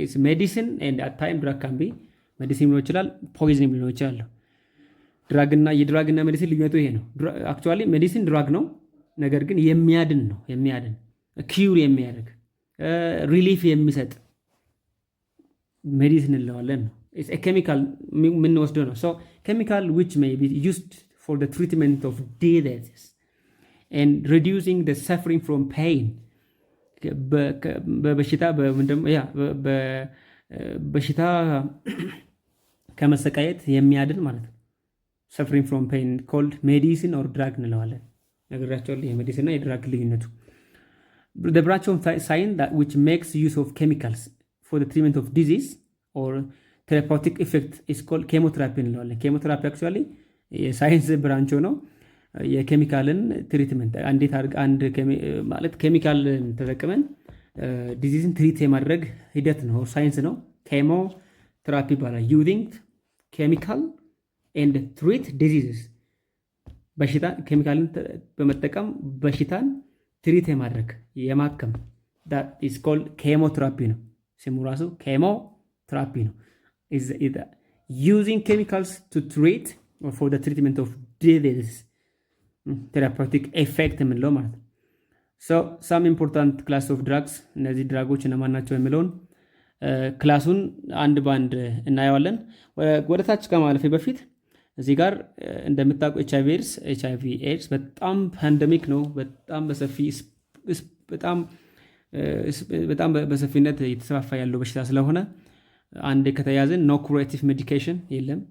ኢዝ ሜዲሲን ኤንድ አት ታይም ድራግ ካን ቢ ሜዲሲን ሊሆን ይችላል፣ ፖይዝን ሊሆን ይችላል። የድራግና ሜዲሲን ልዩነቱ ይሄ ነው። አክቹዋሊ ሜዲሲን ድራግ ነው፣ ነገር ግን የሚያድን ነው። ኪውር የሚያደርግ ሪሊፍ የሚሰጥ ሜዲሲን እንለዋለን ነው። ኬሚካል የምንወስደው ነው። ኬሚካል ዊች ሜይ ቢ ዩዝድ ፎር ዘ ትሪትመንት ኦፍ ዲዚዝ ኤንድ ሪዲዩሲንግ ዘ ሰፈሪንግ ፍሮም ፔይን በሽታ ከመሰቃየት የሚያድን ማለት ነው። ሰፈሪንግ ፍሮም ፔይን ኮልድ ሜዲሲን ኦር ድራግ እንለዋለን። ነግራቸዋለሁ የሜዲሲንና የድራግ ልዩነቱ። The branch of science that which makes use of chemicals for the treatment of disease or therapeutic effect is called chemotherapy እንለዋለን። ኬሞቴራፒ አክቹዋሊ የሳይንስ ብራንች ነው። የኬሚካልን ትሪትመንት እንዴት አንድ ማለት ኬሚካልን ተጠቅመን ዲዚዝን ትሪት የማድረግ ሂደት ነው፣ ሳይንስ ነው። ኬሞቴራፒ ይባላል። ዩዚንግ ኬሚካል ኤንድ ትሪት ዲዚዝስ በሽታ ኬሚካልን በመጠቀም በሽታን ትሪት የማድረግ የማከም that is called chemotherapy ነው። ስሙ ራሱ ኬሞቴራፒ ነው። using chemicals to treat or for the treatment of diseases therapeutic effect የምንለው ማለት ነው። so some important class of drugs እነዚህ ድራጎች እነማን ናቸው የሚለውን ክላሱን አንድ ባንድ እናየዋለን። ወደ ታች ከማለፌ በፊት እዚህ ጋር እንደምታውቁ ኤችአይቪ ኤድስ በጣም ፓንደሚክ ነው። በጣም በሰፊነት እየተስፋፋ ያለው በሽታ ስለሆነ አንድ ከተያዘን ኖ ኩሬቲቭ ሜዲኬሽን የለም።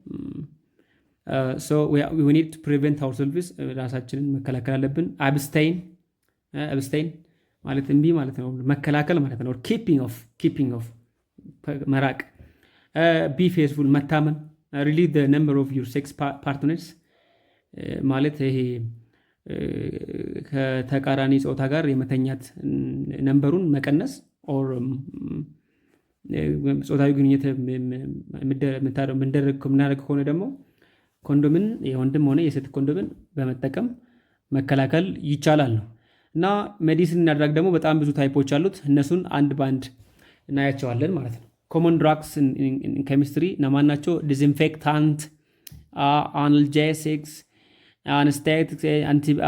ሶ we need to prevent ourselves ራሳችንን መከላከል አለብን። አብስቴይን ማለት እምቢ ማለት ነው፣ መከላከል ማለት ነው። ኪፒንግ ኦፍ መራቅ። ቢ ፌስፉል መታመን። Release the number of your sex partners ማለት ይሄ ከተቃራኒ ጾታ ጋር የመተኛት ነምበሩን መቀነስ ኦር ጾታዊ ግንኙነት የምናደርግ ከሆነ ደግሞ ኮንዶምን የወንድም ሆነ የሴት ኮንዶምን በመጠቀም መከላከል ይቻላል ነው። እና ሜዲሲን እና ድራግ ደግሞ በጣም ብዙ ታይፖች አሉት። እነሱን አንድ ባንድ እናያቸዋለን ማለት ነው። ኮመን ድራግስ ኢን ኬሚስትሪ እነማን ናቸው? ዲስኢንፌክታንት፣ አናልጄሲክስ፣ አነስቴቲክስ፣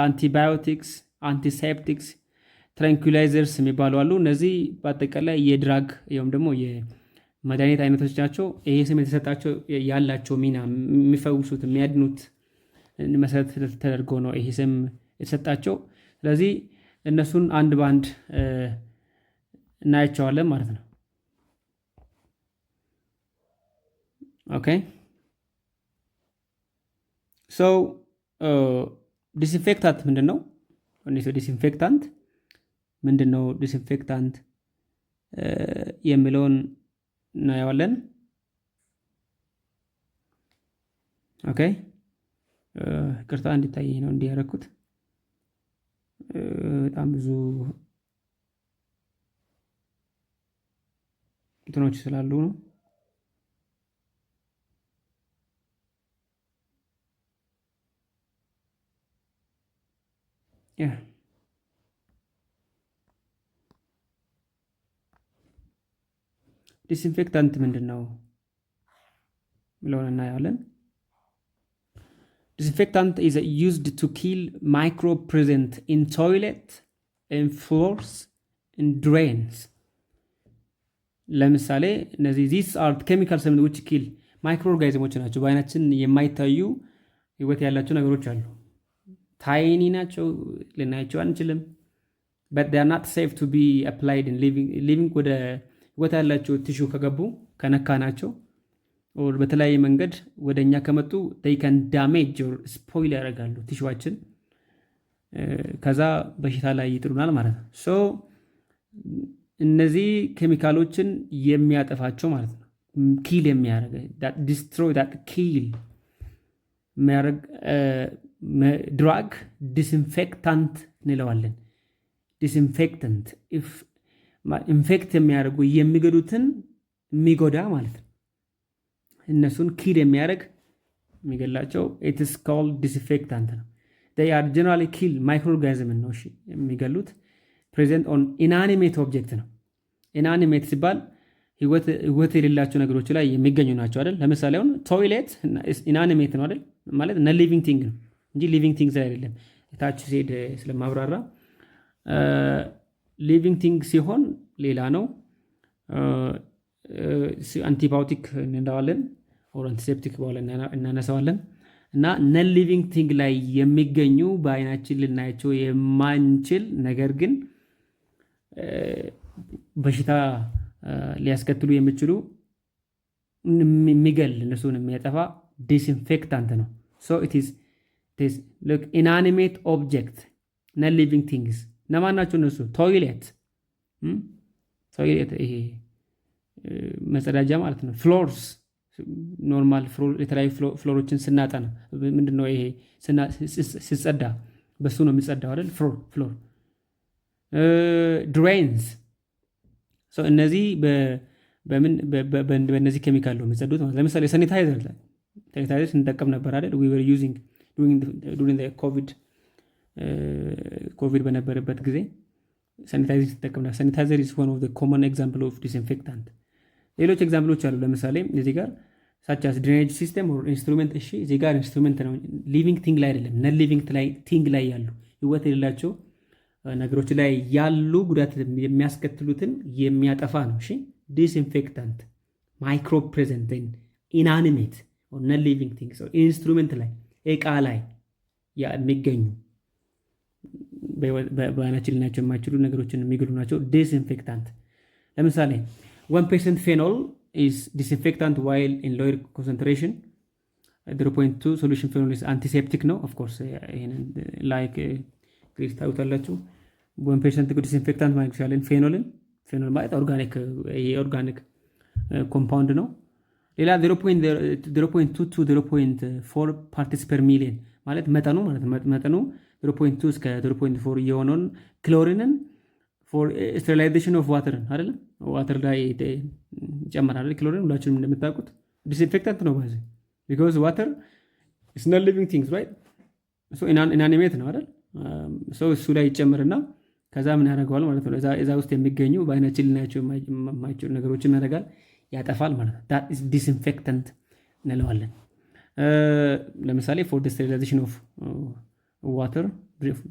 አንቲባዮቲክስ፣ አንቲሴፕቲክስ፣ ትራንኩላይዘርስ የሚባሉ አሉ። እነዚህ በአጠቃላይ የድራግ ወይም ደግሞ የመድኃኒት አይነቶች ናቸው። ይሄ ስም የተሰጣቸው ያላቸው ሚና የሚፈውሱት የሚያድኑት መሰረት ተደርጎ ነው ይሄ ስም የተሰጣቸው። ስለዚህ እነሱን አንድ ባንድ እናያቸዋለን ማለት ነው። Okay, so ዲስኢንፌክታንት ምንድን ነው? ዲስኢንፌክታንት ምንድን ነው? ዲስኢንፌክታንት የሚለውን እናየዋለን። ኦኬ፣ ቅርታ እንዲታይ ነው እንዲያረኩት በጣም ብዙ እንትኖች ስላሉ ነው። ዲስኢንፌክታንት ምንድን ነው ብለውን እናያለን። ዲስኢንፌክታንት is used to kill microbe present in toilet, in floors, in drains። ለምሳሌ እነዚህ these are chemical substances which kill ማይክሮ ኦርጋኒዝሞች ናቸው። በአይናችን የማይታዩ ህይወት ያላቸው ነገሮች አሉ። ታይኒ ናቸው፣ ልናያቸው አንችልም። but they are not safe to be applied in living ወደ ህይወት ያላቸው ቲሹ ከገቡ ከነካ ናቸው or በተለያየ መንገድ ወደኛ ከመጡ they can damage or spoil ያደርጋሉ ቲሹዋችን፣ ከዛ በሽታ ላይ ይጥሩናል ማለት ነው። ሶ እነዚህ ኬሚካሎችን የሚያጠፋቸው ማለት ነው፣ ኪል የሚያደርግ that destroy that kill የሚያደርግ ድራግ ዲስኢንፌክታንት እንለዋለን። ዲስኢንፌክታንት ኢንፌክት የሚያደርጉ የሚገዱትን የሚጎዳ ማለት ነው። እነሱን ኪል የሚያደርግ የሚገላቸው it is called disinfectant ነው። they are generally kill microorganism ነው የሚገሉት። present on inanimate object ነው። inanimate ሲባል ህይወት የሌላቸው ነገሮች ላይ የሚገኙ ናቸው አይደል? ለምሳሌ አሁን ቶይሌት ኢናኒሜት ነው አይደል? ማለት ነ ሊቪንግ ቲንግ ነው እንጂ ሊቪንግ ቲንግ አይደለም። ታች ሲሄድ ስለማብራራ ሊቪንግ ቲንግ ሲሆን ሌላ ነው። አንቲባዮቲክ እንለዋለን ኦር አንቲሴፕቲክ በኋላ እናነሳዋለን። እና ነን ሊቪንግ ቲንግ ላይ የሚገኙ በአይናችን ልናያቸው የማንችል ነገር ግን በሽታ ሊያስከትሉ የሚችሉ የሚገል እነሱን የሚያጠፋ ዲስኢንፌክታንት ነው። ሶ ኢት ኢዝ look inanimate object non living things እነማን ናቸው እነሱ? ቶይሌት ይሄ መጸዳጃ ማለት ነው። ፍሎርስ ኖርማል ፍሎር፣ የተለያዩ ፍሎሮችን ስናጠና ምንድነው ይሄ ሲጸዳ በሱ ነው የሚጸዳው አይደል? ፍሎር ድሬንስ። ሶ እነዚህ በእነዚህ ኬሚካል ነው የሚጸዱት ማለት። ለምሳሌ ሳኒታይዘር ስንጠቀም ነበር አይደል? we were using during the ኮቪድ በነበረበት ጊዜ ሳኒታይዘር ስንጠቀም ነበር። ሳኒታይዘር is one of the common example of disinfectant። ሌሎች ኤግዛምፕሎች አሉ። ለምሳሌ እዚህ ጋር such as drainage system or instrument። እሺ እዚህ ጋር ኢንስትሩመንት ነው፣ ሊቪንግ ቲንግ ላይ አይደለም። ነን ሊቪንግ ቲንግ ላይ ያሉ ህይወት የሌላቸው ነገሮች ላይ ያሉ ጉዳት የሚያስከትሉትን የሚያጠፋ ነው። እሺ ዲስኢንፌክታንት ማይክሮብ ፕሬዘንት ኢንአኒሜት or non living things or ኢንስትሩመንት ላይ እቃ ላይ የሚገኙ በአይናችን ልናያቸው የማይችሉ ነገሮችን የሚገሉ ናቸው። ዲስኢንፌክታንት ለምሳሌ 1% phenol is disinfectant while in lower concentration 0.2 solution phenol is antiseptic ነው of course like ግሪስ ታዩታላችሁ። 1% ዲስኢንፌክታንት ማለት ይችላል። ፌኖል ማለት ኦርጋኒክ ኮምፓውንድ ነው። ሌላ 0.2 to 0.4 parts per million ማለት መጠኑ 0.2 እስከ 0.4 የሆነውን ክሎሪንን for sterilization of water አይደለም፣ ዋተር ላይ ይጨመራል ክሎሪን። ሁላችንም እንደምታውቁት ዲስኢንፌክታንት ነው ማለት because water is not living things right? so inanimate ነው አይደል? so እሱ ላይ ይጨመርና ከዛ ምን ያደርገዋል ማለት ነው? እዛ ውስጥ የሚገኙ በአይናችን ልናያቸው የማይችሉ ነገሮችን ያደርጋል፣ ያጠፋል ማለት ነው። that is disinfectant እንለዋለን። ለምሳሌ for the sterilization of water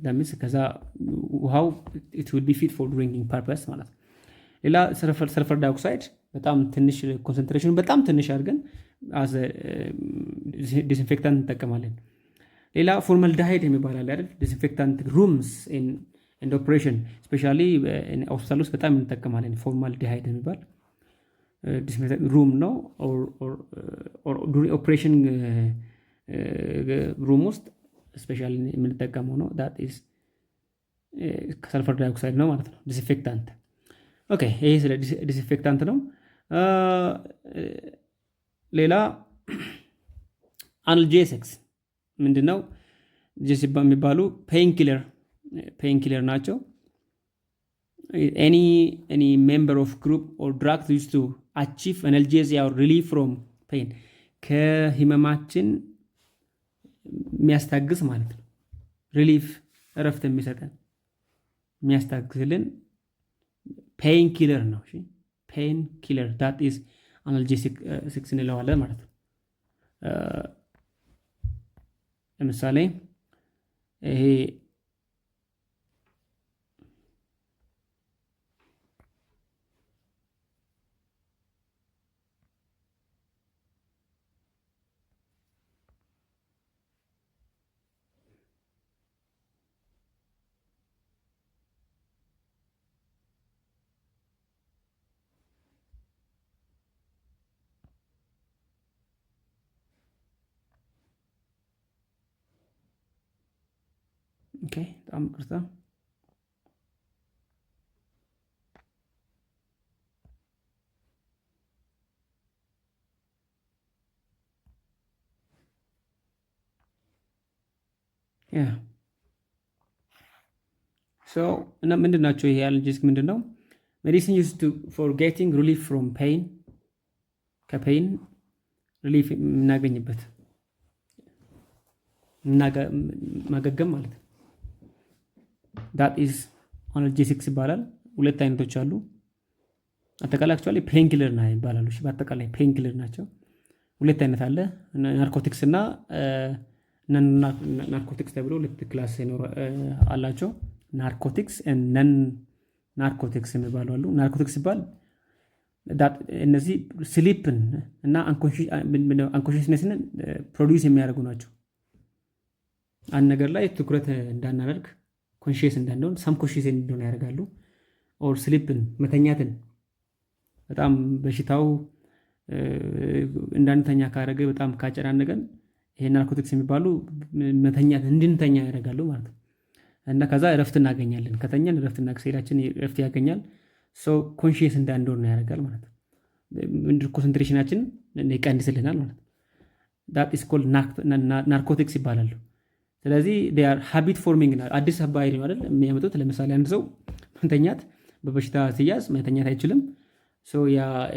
ለምስ ከዛ ውሃው it will be fit for drinking purpose ማለት ነው። ሌላ ሰልፈር ዳይኦክሳይድ በጣም ትንሽ ኮንሰንትሬሽኑ በጣም ትንሽ አድርገን as ዲስኢንፌክታንት እንጠቀማለን። ሌላ ፎርማልዲሃይድ የሚባል አለ አይደል? ዲስኢንፌክታንት ሩምስ ኢን ኦፕሬሽን ስፔሻሊ ሆስፒታል ውስጥ በጣም እንጠቀማለን። ፎርማልዲሃይድ የሚባል ዲስኢንፌክታንት ሩም ነው ኦር ዱሪንግ ኦፕሬሽን ሩም ውስጥ ስፔሻሊ የምንጠቀመው ነው። that is ሰልፈር ዳይኦክሳይድ ነው ማለት ነው ዲስኢንፌክታንት። ኦኬ ይሄ ስለ ዲስኢንፌክታንት ነው። ሌላ አናልጄሲክስ ምንድነው? ጄሲባ የሚባሉ ፔንኪለር ናቸው። any member of group or drug used to achieve analgesia or relief from pain ከህመማችን የሚያስታግስ ማለት ነው። ሪሊፍ እረፍት የሚሰጠን የሚያስታግስልን ፔን ኪለር ነው። እሺ ፔን ኪለር that is analgesics እንለዋለን ማለት ነው። ለምሳሌ ይሄ ኦኬ በጣም ይቅርታ። ያ ሶ እና ምንድን ናቸው ይሄ አናልጄሲክ ምንድን ነው? ሜዲሲን ዩዝ ፎር ጌቲንግ ሪሊፍ ፍሮም ፔይን፣ ከፔይን ሪሊፍ የምናገኝበት ማገገም ማለት ነው። ዳት ኢዝ አናልጄሲክስ ይባላል። ሁለት አይነቶች አሉ። አጠቃላይ አክቹዋሊ ፔንኪለር ና ይባላሉ። በአጠቃላይ ፔንኪለር ናቸው። ሁለት አይነት አለ፣ ናርኮቲክስ እና ናርኮቲክስ ተብሎ ሁለት ክላስ አላቸው። ናርኮቲክስ ነን ናርኮቲክስ የሚባሉ አሉ። ናርኮቲክስ ሲባል እነዚህ ስሊፕን እና አንኮንሽስነስን ፕሮዲውስ የሚያደርጉ ናቸው። አንድ ነገር ላይ ትኩረት እንዳናደርግ ኮንሽስ እንዳንሆን ሳም ኮንሽስ እንደሆነ ያደርጋሉ። ኦር ስሊፕን መተኛትን በጣም በሽታው እንዳንተኛ ካደረገ በጣም ካጨናነቀን ይሄ ናርኮቲክስ የሚባሉ መተኛት እንድንተኛ ያደርጋሉ ማለት ነው። እና ከዛ እረፍት እናገኛለን። ከተኛን እረፍትና ሴላችን እረፍት ያገኛል። ሰው ኮንሽስ እንዳንሆን ያደርጋል ማለት ነው። ኮንሰንትሬሽናችን ይቀንስልናል ማለት ነው። ዳት ኢስ ኮልድ ናርኮቲክስ ይባላሉ። ስለዚህ ዴር ሃቢት ፎርሚንግ አዲስ ባህሪ ነው አይደል የሚያመጡት። ለምሳሌ አንድ ሰው መተኛት በበሽታ ሲያዝ መተኛት አይችልም።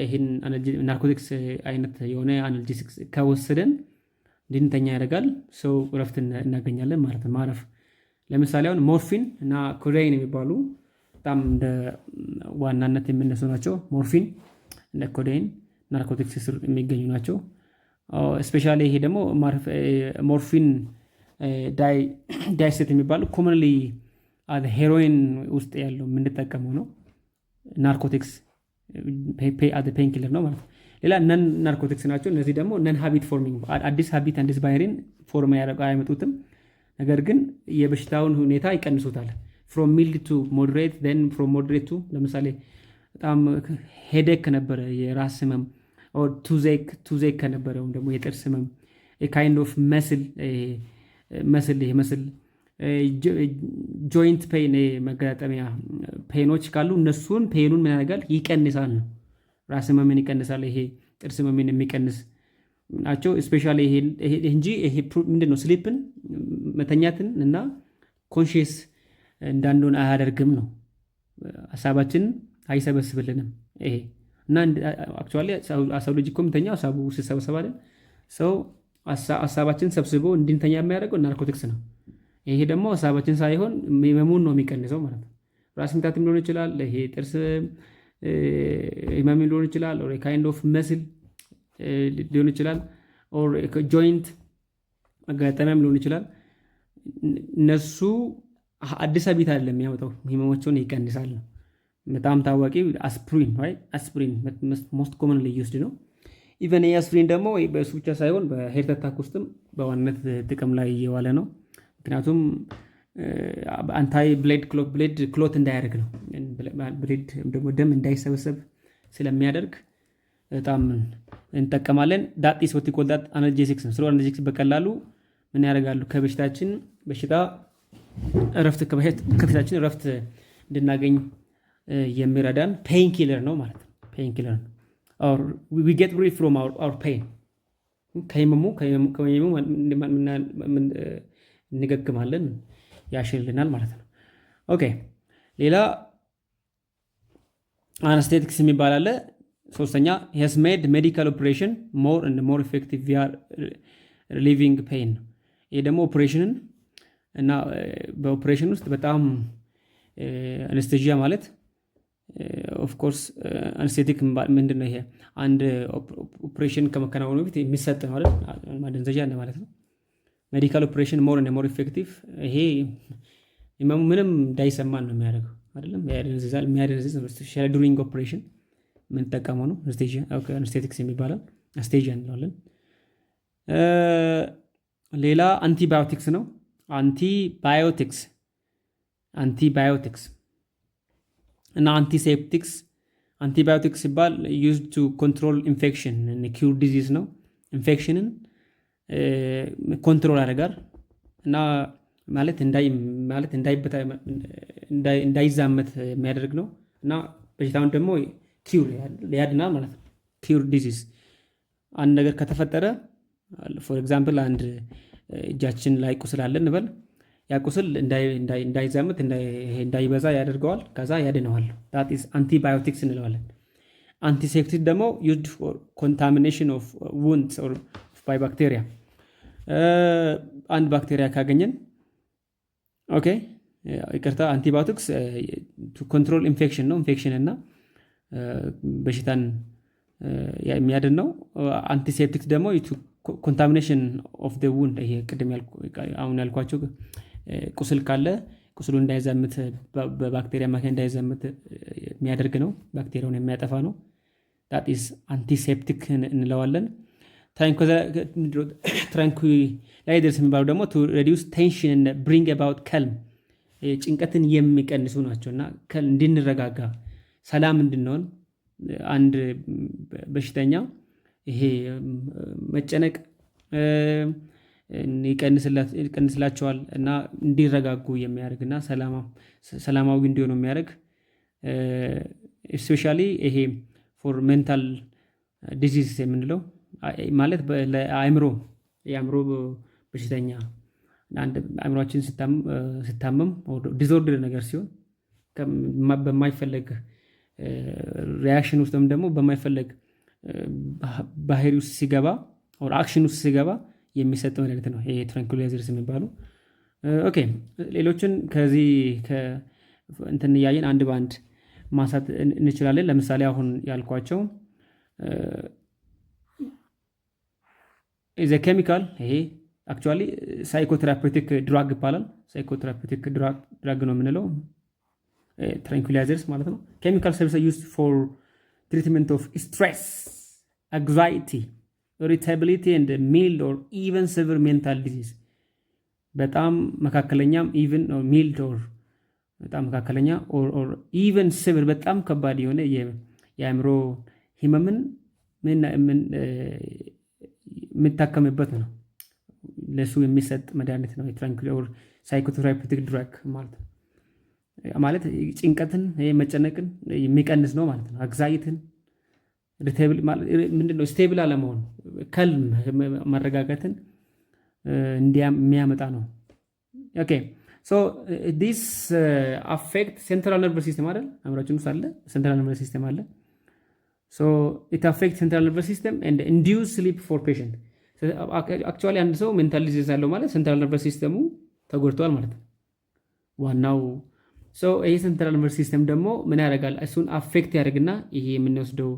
ይህን ናርኮቲክስ አይነት የሆነ አናልጄሲክስ ከወሰደን እንድንተኛ ያደርጋል። ሰው እረፍት እናገኛለን ማለት ነው። ማረፍ ለምሳሌ አሁን ሞርፊን እና ኮዳይን የሚባሉ በጣም እንደ ዋናነት የምነሱ ናቸው። ሞርፊን እንደ ኮዳይን ናርኮቲክስ ስር የሚገኙ ናቸው። ስፔሻሊ ይሄ ደግሞ ሞርፊን ዳይሴት የሚባሉ ኮመንሊ ሄሮይን ውስጥ ያለው የምንጠቀመው ነው። ናርኮቲክስ ፔንኪለር ነው ማለት ነው። ሌላ ነን ናርኮቲክስ ናቸው። እነዚህ ደግሞ ነን ሃቢት ፎርሚንግ አዲስ ሃቢት አዲስ ባህሪን ፎርም አያመጡትም። ነገር ግን የበሽታውን ሁኔታ ይቀንሱታል። ፍሮም ሚልድ ቱ ሞደሬት ን ፍሮም ሞደሬት ቱ ለምሳሌ በጣም ሄዴክ ከነበረ የራስ ህመም ቱዜክ ከነበረ ወይም ደግሞ የጥርስ ህመም ካይንድ ኦፍ መስል ጆይንት ፔን መገጣጠሚያ ፔኖች ካሉ እነሱን ፔኑን ምን ያደርጋል? ይቀንሳል ነው። ራስ ህመምን ይቀንሳል። ይሄ ጥርስ ህመምን የሚቀንስ ናቸው። ስፔሻሊ ይሄ እንጂ ይሄ ምንድን ነው ስሊፕን መተኛትን እና ኮንሽስ እንዳንሆን አያደርግም ነው። ሀሳባችንን አይሰበስብልንም ይሄ እና አክቹዋሊ ሰው ልጅ እኮ የሚተኛው ሀሳቡ ሲሰበሰብ አይደል? ሰው ሀሳባችን ሰብስቦ እንድንተኛ የሚያደርገው ናርኮቲክስ ነው። ይሄ ደግሞ ሀሳባችን ሳይሆን ህመሙን ነው የሚቀንሰው ማለት ነው። ራስ ምታትም ሊሆን ይችላል። ይሄ ጥርስ ህመም ሊሆን ይችላል። ኦር ካይንድ ኦፍ መስል ሊሆን ይችላል። ኦር ጆይንት አጋጣሚም ሊሆን ይችላል። እነሱ አዲስ ሀቢት አይደለም የሚያመጣው፣ ህመሞችን ይቀንሳል ነው። በጣም ታዋቂ አስፕሪን አስፕሪን ሞስት ኮመን ዩዝድ ነው። ኢቨን አስፕሪን ደግሞ በእሱ ብቻ ሳይሆን በሄርት አታክ ውስጥም በዋናነት ጥቅም ላይ እየዋለ ነው። ምክንያቱም አንታይ ብሌድ ክሎት እንዳያደርግ ነው። ብሌድ ደግሞ ደም እንዳይሰበሰብ ስለሚያደርግ በጣም እንጠቀማለን። ዳት ኢስ ወት ኮል ዳት አናልጄሲክስ ነው። አናልጄሲክስ በቀላሉ ምን ያደርጋሉ? በሽታ እረፍት ከበሽታችን እረፍት እንድናገኝ የሚረዳን ፔን ኪለር ነው ማለት ነው። ፔን ኪለር ነው። we get relief from our pain ከህመሙ እንገግማለን፣ ያሽልናል ማለት ነው። ኦኬ ሌላ አነስቴቲክስ የሚባል አለ። ሶስተኛ has made medical operation more and more effective via relieving pain። ይሄ ደግሞ ኦፕሬሽንን እና በኦፕሬሽን ውስጥ በጣም አነስቴጂያ ማለት ኦፍ ኮርስ አነስቴቲክ ምንድን ነው? ይሄ አንድ ኦፕሬሽን ከመከናወኑ በፊት የሚሰጥ ነው አይደል? ማደንዘዣ ማለት ነው። ሜዲካል ኦፕሬሽን ሞር እና ሞር ኢፌክቲቭ። ይሄ ምንም እንዳይሰማን ነው የሚያደርገው አይደለም? የሚያደነዝዝ ዱሪንግ ኦፕሬሽን የምንጠቀመው ነው። አነስቴቲክስ የሚባለው አነስቴጂያ እንለዋለን። ሌላ አንቲባዮቲክስ ነው። አንቲባዮቲክስ እና አንቲሴፕቲክስ። አንቲባዮቲክስ ሲባል ዩዝድ ቱ ኮንትሮል ኢንፌክሽን ኪውር ዲዚዝ ነው። ኢንፌክሽንን ኮንትሮል ያደርጋል እና ማለት እንዳይዛመት የሚያደርግ ነው እና በሽታውን ደግሞ ኪውር ያድናል ማለት ነው። ኪውር ዲዚዝ አንድ ነገር ከተፈጠረ ፎር ኤግዛምፕል አንድ እጃችን ላይ ቁስል አለ እንበል። ያ ቁስል እንዳይዛመት እንዳይበዛ ያደርገዋል። ከዛ ያድነዋል። ዳት ኢዝ አንቲባዮቲክስ እንለዋለን። አንቲሴፕቲክ ደግሞ ዩዝድ ፎር ኮንታሚኔሽን ኦፍ ውንድስ ኦር ባይ ባክቴሪያ። አንድ ባክቴሪያ ካገኘን ኦኬ ይቅርታ፣ አንቲባዮቲክስ ቱ ኮንትሮል ኢንፌክሽን ነው። ኢንፌክሽን እና በሽታን የሚያድን ነው። አንቲሴፕቲክስ ደግሞ ኮንታሚኔሽን ኦፍ ደ ውንድ፣ ይሄ ቅድም አሁን ያልኳቸው ቁስል ካለ ቁስሉ እንዳይዛምት በባክቴሪያ ማካኝ እንዳይዛምት የሚያደርግ ነው። ባክቴሪያውን የሚያጠፋ ነው። ዳት ኢዝ አንቲሴፕቲክ እንለዋለን። ትራንኩላይዘርስ የሚባሉ ደግሞ ቱ ሬዲዩስ ቴንሽን ብሪንግ አባውት ከልም፣ ጭንቀትን የሚቀንሱ ናቸው እና እንድንረጋጋ ሰላም እንድንሆን አንድ በሽተኛ ይሄ መጨነቅ ይቀንስላቸዋል እና እንዲረጋጉ የሚያደርግ እና ሰላማዊ እንዲሆኑ የሚያደርግ ስፔሻሊ ይሄ ፎር ሜንታል ዲዚዝ የምንለው ማለት የአእምሮ በሽተኛ አንድ አእምሮችን ስታመም ዲስኦርደር ነገር ሲሆን በማይፈለግ ሪያክሽን ውስጥ ወይም ደግሞ በማይፈለግ ባህሪ ውስጥ ሲገባ አክሽን ውስጥ ሲገባ የሚሰጥ መድኃኒት ነው ይሄ ትራንኩላይዘርስ የሚባሉ። ኦኬ ሌሎችን ከዚህ እንትን እያየን አንድ በአንድ ማንሳት እንችላለን። ለምሳሌ አሁን ያልኳቸው ኢዝ ኬሚካል፣ ይሄ አክቹዋሊ ሳይኮቴራፒውቲክ ድራግ ይባላል። ሳይኮቴራፒውቲክ ድራግ ነው የምንለው ትራንኩላይዘርስ ማለት ነው። ኬሚካል ሰብስታንስ ዩዝድ ፎር ትሪትመንት ኦፍ ስትሬስ፣ አንግዛይቲ፣ ኢሪታቢሊቲ ኤንድ ሚልድ ኦር ኢቨን ሲቪር ሜንታል ዲዚዝ። በጣም መካከለኛም ኢቨን ኦር ሚልድ ኦር በጣም መካከለኛ ኦር ኢቨን ሲቪር በጣም ከባድ የሆነ የአእምሮ ህመምን የምታከምበት ነው። ለሱ የሚሰጥ መድኃኒት ነው ሳይኮቴራፒውቲክ ድራግ ማለት ነው። ማለት ጭንቀትን መጨነቅን የሚቀንስ ነው ማለት ነው። አግዛይትን ምንድነው ስቴብል አለመሆን ከልም መረጋጋትን የሚያመጣ ነው። ኦኬ ሶ ዲስ አፌክት ሴንትራል ነርቨስ ሲስተም አይደል? አእምሮአችን ውስጥ አለ ሴንትራል ነርቨስ ሲስተም አለ። ሶ ኢት አፌክት ሴንትራል ነርቨስ ሲስተም ኤንድ ኢንዲዩስ ስሊፕ ፎር ፔሸንት። አክቹዋሊ አንድ ሰው ሜንታል ዲዚዝ አለው ማለት ሴንትራል ነርቨስ ሲስተሙ ተጎድቷል ማለት ነው ዋናው። ሶ ይሄ ሴንትራል ነርቨስ ሲስተም ደግሞ ምን ያደርጋል? እሱን አፌክት ያደርግና ይሄ የምንወስደው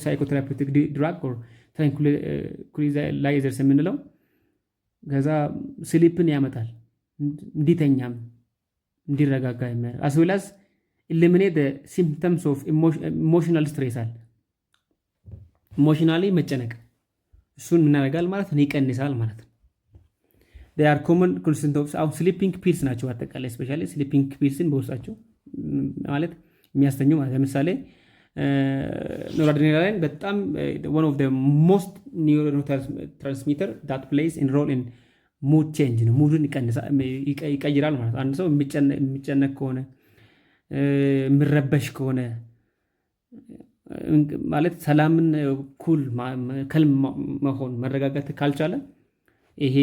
ሳይኮቴራፒውቲክ ድራግ ኦር ትራንኩላይዘርስ የምንለው ከዛ ስሊፕን ያመጣል፣ እንዲተኛም እንዲረጋጋ የሚያደርግ as well as eliminate the symptoms of emotional stress አለ። ኢሞሽናሊ መጨነቅ እሱን ምን ያደርጋል ማለት ነው? ይቀንሳል ማለት ነው። they are common consistent of sleeping pills ናቸው። አጠቃላይ ስፔሻሊ sleeping pillsን በውስጣቸው ማለት የሚያስተኙ ማለት ለምሳሌ ኖራድሬናላይን በጣም one of the most neurotransmitter that plays in role in mood change ነው። ሙድን ይቀይራል ማለት አንድ ሰው የሚጨነቅ ከሆነ የሚረበሽ ከሆነ ማለት ሰላምን ኩል ከልም መሆን መረጋጋት ካልቻለ ይሄ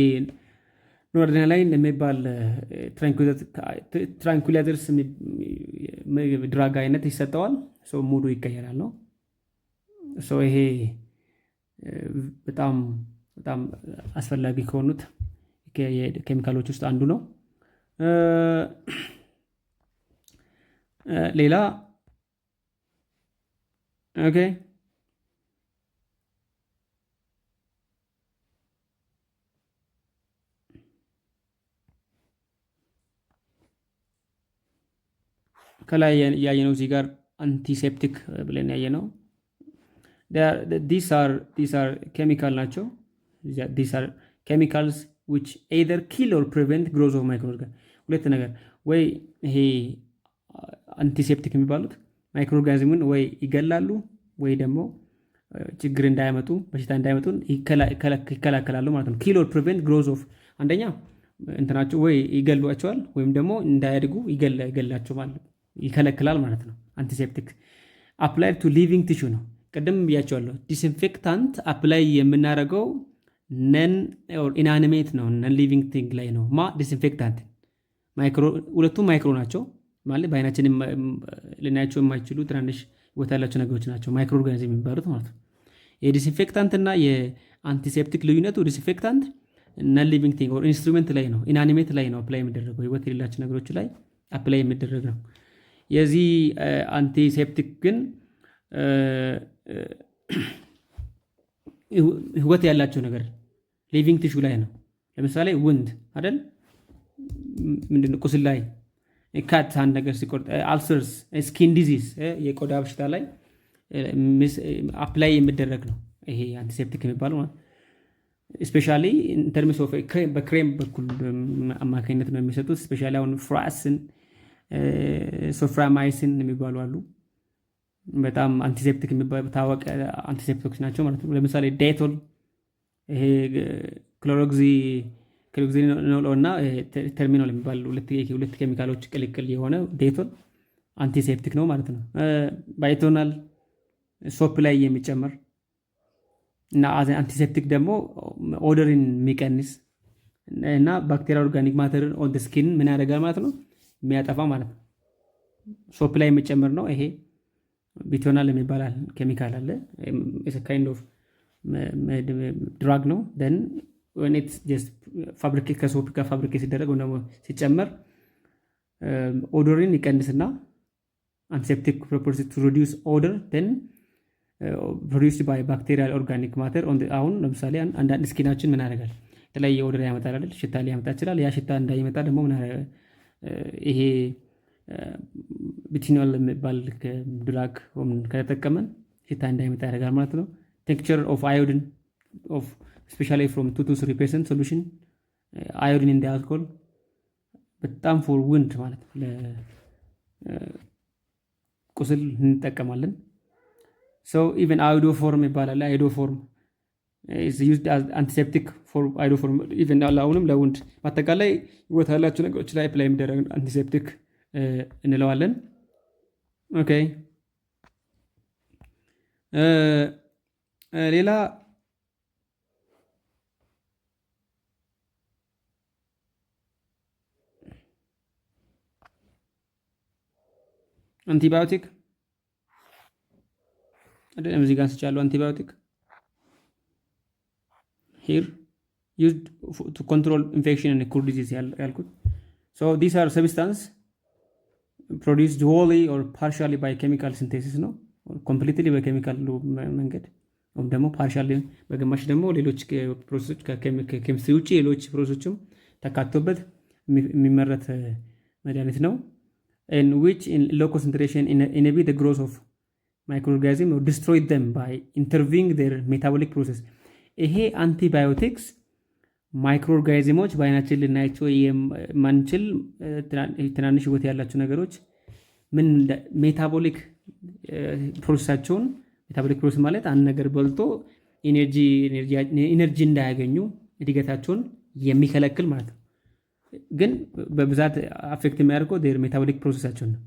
ኖራድሬናላይን የሚባል ትራንኩላይዘርስ ድራግ አይነት ይሰጠዋል። ሶ ሙዱ ይቀየራል ነው። ሶ ይሄ በጣም በጣም አስፈላጊ ከሆኑት ኬሚካሎች ውስጥ አንዱ ነው። ሌላ ኦኬ ከላይ ያየነው እዚህ ጋር አንቲሴፕቲክ ብለን ያየነው these are ኬሚካል ናቸው። these are chemicals which either kill or prevent growth of microorganisms። ሁለት ነገር ወይ ይሄ አንቲሴፕቲክ የሚባሉት ማይክሮኦርጋኒዝምን ወይ ይገላሉ ወይ ደግሞ ችግር እንዳያመጡ በሽታ እንዳያመጡ ይከላከላሉ ማለት ነው። kill or prevent growth of አንደኛ እንትናቸው ወይ ይገሏቸዋል ወይም ደግሞ እንዳያድጉ ይገላቸዋል፣ ይከለክላል ማለት ነው። አንቲሴፕቲክ አፕላይ ቱ ሊቪንግ ቲሹ ነው። ቅድም ብያቸዋለሁ። ዲስኢንፌክታንት አፕላይ የምናደርገው ነን ኢናኒሜት ነው፣ ነን ሊቪንግ ቲንግ ላይ ነው። ዲስኢንፌክታንት ሁለቱም ማይክሮ ናቸው ማለት በአይናችን ልናያቸው የማይችሉ ትናንሽ ቦታ ያላቸው ነገሮች ናቸው፣ ማይክሮ ኦርጋኒዝም የሚባሉት ማለት ነው። የዲስኢንፌክታንት እና የአንቲሴፕቲክ ልዩነቱ ዲስኢንፌክታንት ነን ሊቪንግ ቲንግ ኦር ኢንስትሩመንት ላይ ነው፣ ኢናኒሜት ላይ ነው አፕላይ የሚደረገው፣ ህይወት የሌላቸው ነገሮች ላይ አፕላይ የሚደረግ ነው። የዚህ አንቲሴፕቲክ ግን ህይወት ያላቸው ነገር ሊቪንግ ቲሹ ላይ ነው። ለምሳሌ ውንድ አይደል፣ ምንድነው ቁስል ላይ ካት አንድ ነገር ሲቆርጥ፣ አልሰርስ፣ ስኪን ዲዚዝ የቆዳ በሽታ ላይ አፕላይ የሚደረግ ነው ይሄ አንቲሴፕቲክ የሚባለው ማለት። ስፔሻሊ ኢንተርምስ ኦፍ በክሬም በኩል አማካኝነት ነው የሚሰጡት። ስፔሻሊ አሁን ፍራስን ሶፍራማይሲን የሚባሉ አሉ። በጣም አንቲሴፕቲክ የሚባሉ ታዋቂ አንቲሴፕቲኮች ናቸው ማለት ነው። ለምሳሌ ዴቶል፣ ይሄ ክሎሮክሲኖል እና ተርሚኖል የሚባሉ ሁለት ኬሚካሎች ቅልቅል የሆነ ዴቶል አንቲሴፕቲክ ነው ማለት ነው። ባይቶናል ሶፕ ላይ የሚጨመር እና አንቲሴፕቲክ ደግሞ ኦደርን የሚቀንስ እና ባክቴሪያ ኦርጋኒክ ማተርን ኦን ስኪን ምን ያደርጋል ማለት ነው፣ የሚያጠፋ ማለት ነው። ሶፕ ላይ የሚጨመር ነው። ይሄ ቢቶናል የሚባል ኬሚካል አለ። ካይንድ ኦፍ ድራግ ነው። ደን when it's just ፋብሪኬት ከሶፕ ጋር ፋብሪኬት ሲደረግ ወይ ደግሞ ሲጨመር ኦዶርን ይቀንስና አንቲሴፕቲክ ፕሮፐርቲ ቱ ሪዲዩስ ኦደር then produced by bacterial organic matter አሁን ለምሳሌ አንዳንድ ስኪናችን ምን ያደርጋል፣ የተለያየ ኦደር ያመጣል አይደል፣ ሽታ ሊያመጣ ይችላል። ያ ሽታ እንዳይመጣ ደግሞ ምን ይሄ ቢቲኖል የሚባል ድራግ ከተጠቀመን ሽታ እንዳይመጣ ያደርጋል ማለት ነው። ቴክስቸር ኦፍ አዮዲን ኦፍ ስፔሻሊ ፍሮም 2 to 3% ሶሉሽን አዮዲን ኢን አልኮል በጣም ፎር ውንድ ማለት ለቁስል እንጠቀማለን። ሶ ኢቨን አዮዶፎርም ይባላል። አዮዶፎርም is used as antiseptic for አዮዶፎርም ኢቨን አሁንም ለውንድ በአጠቃላይ ህይወት ያላቸው ነገሮች ላይ አፕላይ የሚደረግ አንቲሴፕቲክ እንለዋለን። ኦኬ ሌላ አንቲባዮቲክ አይደለም፣ እዚህ ጋር ስቻለሁ አንቲባዮቲክ here used to control infection and cure disease ያልኩት። so these are substance produced wholly or partially by chemical synthesis ነው፣ completely በኬሚካል መንገድ ወይም ደግሞ partially በግማሽ ደግሞ ሌሎች ፕሮሰሶች ከኬሚስትሪ ውጪ ሌሎች ፕሮሰሶችም ተካቶበት የሚመረት መድኃኒት ነው። in which in low concentration inhibit the growth of microorganisms or destroy them by intervening their metabolic process። ይሄ አንቲባዮቲክስ ማይክሮኦርጋኒዝሞች በአይናችን ልናያቸው የማንችል ትናንሽ ህይወት ያላቸው ነገሮች ምን ሜታቦሊክ ፕሮሰሳቸውን፣ ሜታቦሊክ ፕሮሰስ ማለት አንድ ነገር በልቶ ኢነርጂ እንዳያገኙ እድገታቸውን የሚከለክል ማለት ነው። ግን በብዛት አፌክት የሚያደርገው ሜታቦሊክ ፕሮሰሳቸውን ነው።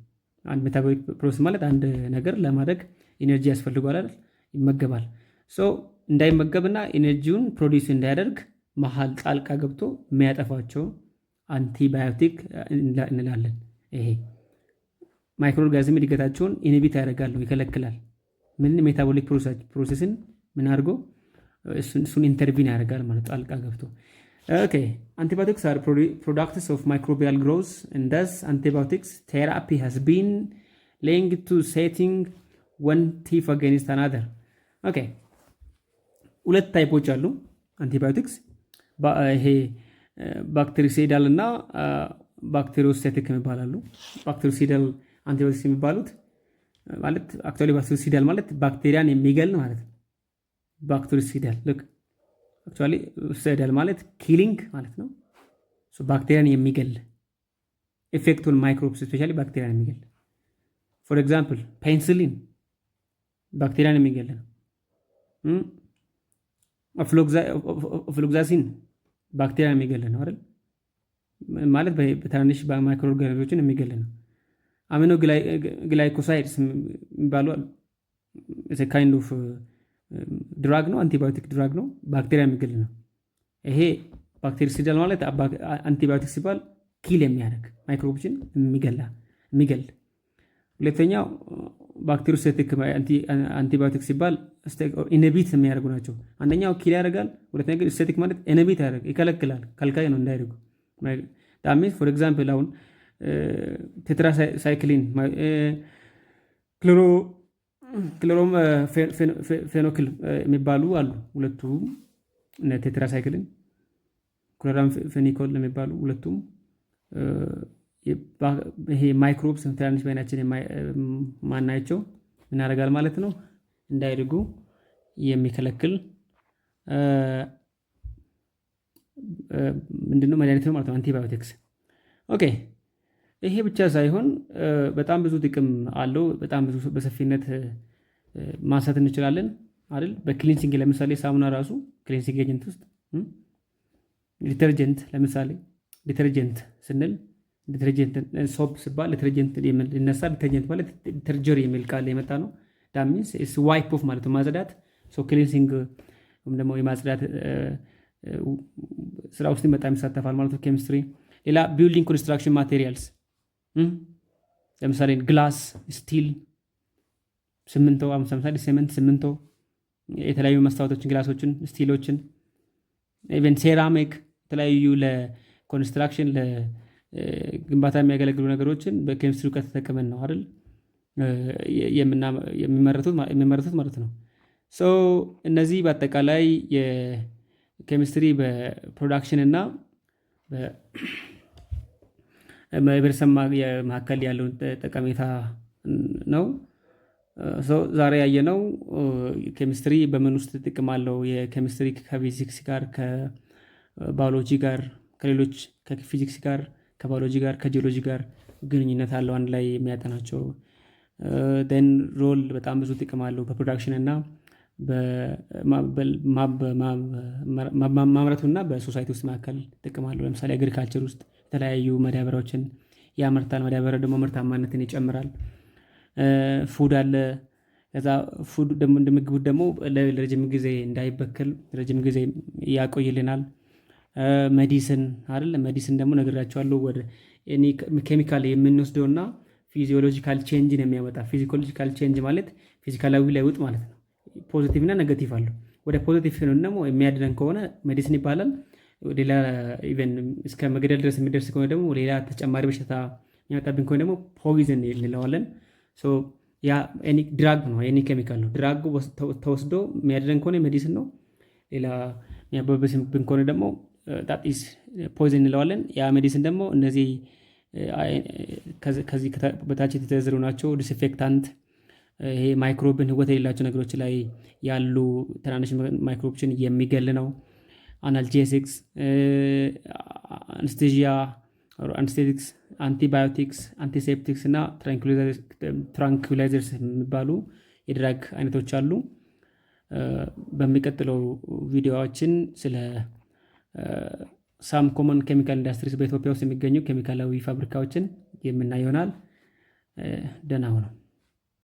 አንድ ሜታቦሊክ ፕሮሰስ ማለት አንድ ነገር ለማድረግ ኢነርጂ ያስፈልገዋል አይደል፣ ይመገባል። ሶ እንዳይመገብና ኢነርጂውን ፕሮዲዩስ እንዳያደርግ መሀል ጣልቃ ገብቶ የሚያጠፋቸው አንቲባዮቲክ እንላለን። ይሄ ማይክሮኦርጋኒዝም እድገታቸውን ኢንሂቢት ያደርጋል፣ ይከለክላል። ምን ሜታቦሊክ ፕሮሰስን ምን አድርጎ እሱን ኢንተርቪን ያደርጋል ማለት ጣልቃ ገብቶ። Okay, antibiotics are products of microbial growth, and thus antibiotics therapy has been linked to setting one thief against another. Okay, ሁለት ታይፖች አሉ አንቲባዮቲክስ። ይሄ ባክቴሪሲዳል እና ባክቴሪዮስቴቲክ የሚባላሉ። ባክቴሪሲዳል አንቲባዮቲክስ የሚባሉት ማለት አክቹዋሊ ባክቴሪሲዳል ማለት ባክቴሪያን የሚገል ማለት ነው። ባክቴሪሲዳል ልክ አክቹዋሊ ሴዳል ማለት ኪሊንግ ማለት ነው። ሶ ባክቴሪያን የሚገል ኢፌክቱን ማይክሮብስ ስፔሻሊ ባክቴሪያን የሚገል ፎር ኤግዛምፕል ፔንሲሊን ባክቴሪያን የሚገል ነው። አፍሎክዛሲን ባክቴሪያን የሚገል ነው አይደል? ማለት በትናንሽ ማይክሮ ኦርጋኒዝሞችን የሚገል ነው። አሚኖ ግላይኮሳይድስ የሚባሉ ካይንድ ኦፍ ድራግ ነው፣ አንቲባዮቲክ ድራግ ነው፣ ባክቴሪያ የሚገል ነው። ይሄ ባክቴሪሲዳል ማለት አንቲባዮቲክ ሲባል ኪል የሚያደርግ ማይክሮቦችን የሚገል። ሁለተኛው ባክቴሪዮስቴቲክ አንቲባዮቲክ ሲባል ኢነቢት የሚያደርጉ ናቸው። አንደኛው ኪል ያደርጋል፣ ሁለተኛ ግን ስቴቲክ ማለት ኢነቢት ያደርግ ይከለክላል፣ ከልካይ ነው እንዳያደርጉ። ዳሚስ ፎር ኤግዛምፕል አሁን ቴትራሳይክሊን፣ ክሎሮም ፌኖክል የሚባሉ አሉ። ሁለቱም ቴትራሳይክሊን፣ ክሎራም ፌኒኮል የሚባሉ ሁለቱም ይሄ ማይክሮብስ ትናንሽ በአይናችን ማናያቸው ምን ያደርጋል ማለት ነው እንዳይድጉ የሚከለክል ምንድነው መድኃኒት ነው ማለት ነው አንቲባዮቲክስ። ኦኬ ይሄ ብቻ ሳይሆን በጣም ብዙ ጥቅም አለው። በጣም ብዙ በሰፊነት ማንሳት እንችላለን አይደል? በክሊንሲንግ ለምሳሌ ሳሙና ራሱ ክሊንሲንግ ኤጀንት ውስጥ ዲተርጀንት፣ ለምሳሌ ዲተርጀንት ስንል ዲተርጀንት ሶፕ ሲባል ዲተርጀንት ይነሳ። ዲተርጀንት ማለት ዲተርጀሪ የሚል ቃል የመጣ ነው። ዳት ሚንስ ኢትስ ዋይፕ ኦፍ ማለት ነው ማጽዳት። ሶ ክሊንሲንግ ወይም ደግሞ የማጽዳት ስራ ውስጥ በጣም ይሳተፋል ማለት ነው ኬሚስትሪ። ሌላ ቢልዲንግ ኮንስትራክሽን ማቴሪያልስ ለምሳሌ ግላስ፣ ስቲል፣ ሲሚንቶ፣ ለምሳሌ ሲመንት፣ ሲሚንቶ፣ የተለያዩ መስታወቶችን፣ ግላሶችን፣ ስቲሎችን፣ ኢቨን ሴራሚክ የተለያዩ ለኮንስትራክሽን ለግንባታ የሚያገለግሉ ነገሮችን በኬሚስትሪ ከተጠቀመን ነው አይደል የሚመረቱት ማለት ነው። ሶ እነዚህ በአጠቃላይ የኬሚስትሪ በፕሮዳክሽን እና በህብረተሰብ መካከል ያለውን ጠቀሜታ ነው። ዛሬ ያየነው ኬሚስትሪ በምን ውስጥ ጥቅም አለው፣ የኬሚስትሪ ከፊዚክስ ጋር ከባዮሎጂ ጋር ከሌሎች ከፊዚክስ ጋር ከባዮሎጂ ጋር ከጂኦሎጂ ጋር ግንኙነት አለው አንድ ላይ የሚያጠናቸው ን ሮል በጣም ብዙ ጥቅም አለው በፕሮዳክሽን እና ማምረቱና በሶሳይቲ ውስጥ መካከል ጥቅም አለው። ለምሳሌ አግሪካልቸር ውስጥ የተለያዩ መዳበሪያዎችን ያመርታል። መዳበሪያ ደግሞ ምርታማነትን ይጨምራል። ፉድ አለ። ከዛ ፉድ ደግሞ እንደምግቡት ደግሞ ለረጅም ጊዜ እንዳይበከል ረጅም ጊዜ ያቆይልናል። ሜዲሲን አይደል? ሜዲሲን ደግሞ ነግራቸዋለሁ ወደ ኬሚካል የምንወስደውና ፊዚዮሎጂካል ቼንጅን የሚያመጣ። ፊዚዮሎጂካል ቼንጅ ማለት ፊዚካላዊ ለውጥ ማለት ነው። ፖዚቲቭ እና ኔጋቲቭ አለው። ወደ ፖዚቲቭ ሲሆን ደግሞ የሚያድነን ከሆነ ሜዲሲን ይባላል። ሌላ ኢቨን እስከ መገደል ድረስ የሚደርስ ከሆነ ደግሞ ሌላ ተጨማሪ በሽታ የሚያመጣብን ከሆነ ደግሞ ፖይዘን እንለዋለን። ያ ድራግ ነው፣ ኬሚካል ነው። ድራጉ ተወስዶ የሚያድነን ከሆነ ሜዲሲን ነው። ሌላ የሚያበብስብን ከሆነ ደግሞ ጣጢስ ፖይዘን እንለዋለን። ያ ሜዲሲን ደግሞ እነዚህ ከዚህ በታች የተዘረዘሩ ናቸው። ዲስኢንፌክታንት፣ ይሄ ማይክሮብን ህይወት የሌላቸው ነገሮች ላይ ያሉ ትናንሽ ማይክሮቦችን የሚገል ነው። አናልጄሲክስ፣ አንስቴዥያ፣ አንስቴቲክስ፣ አንቲባዮቲክስ፣ አንቲሴፕቲክስ እና ትራንኩላይዘርስ የሚባሉ የድራግ አይነቶች አሉ። በሚቀጥለው ቪዲዮዎችን ስለ ሳም ኮመን ኬሚካል ኢንዱስትሪስ በኢትዮጵያ ውስጥ የሚገኙ ኬሚካላዊ ፋብሪካዎችን የምናይ ይሆናል። ደህና ሁኑ።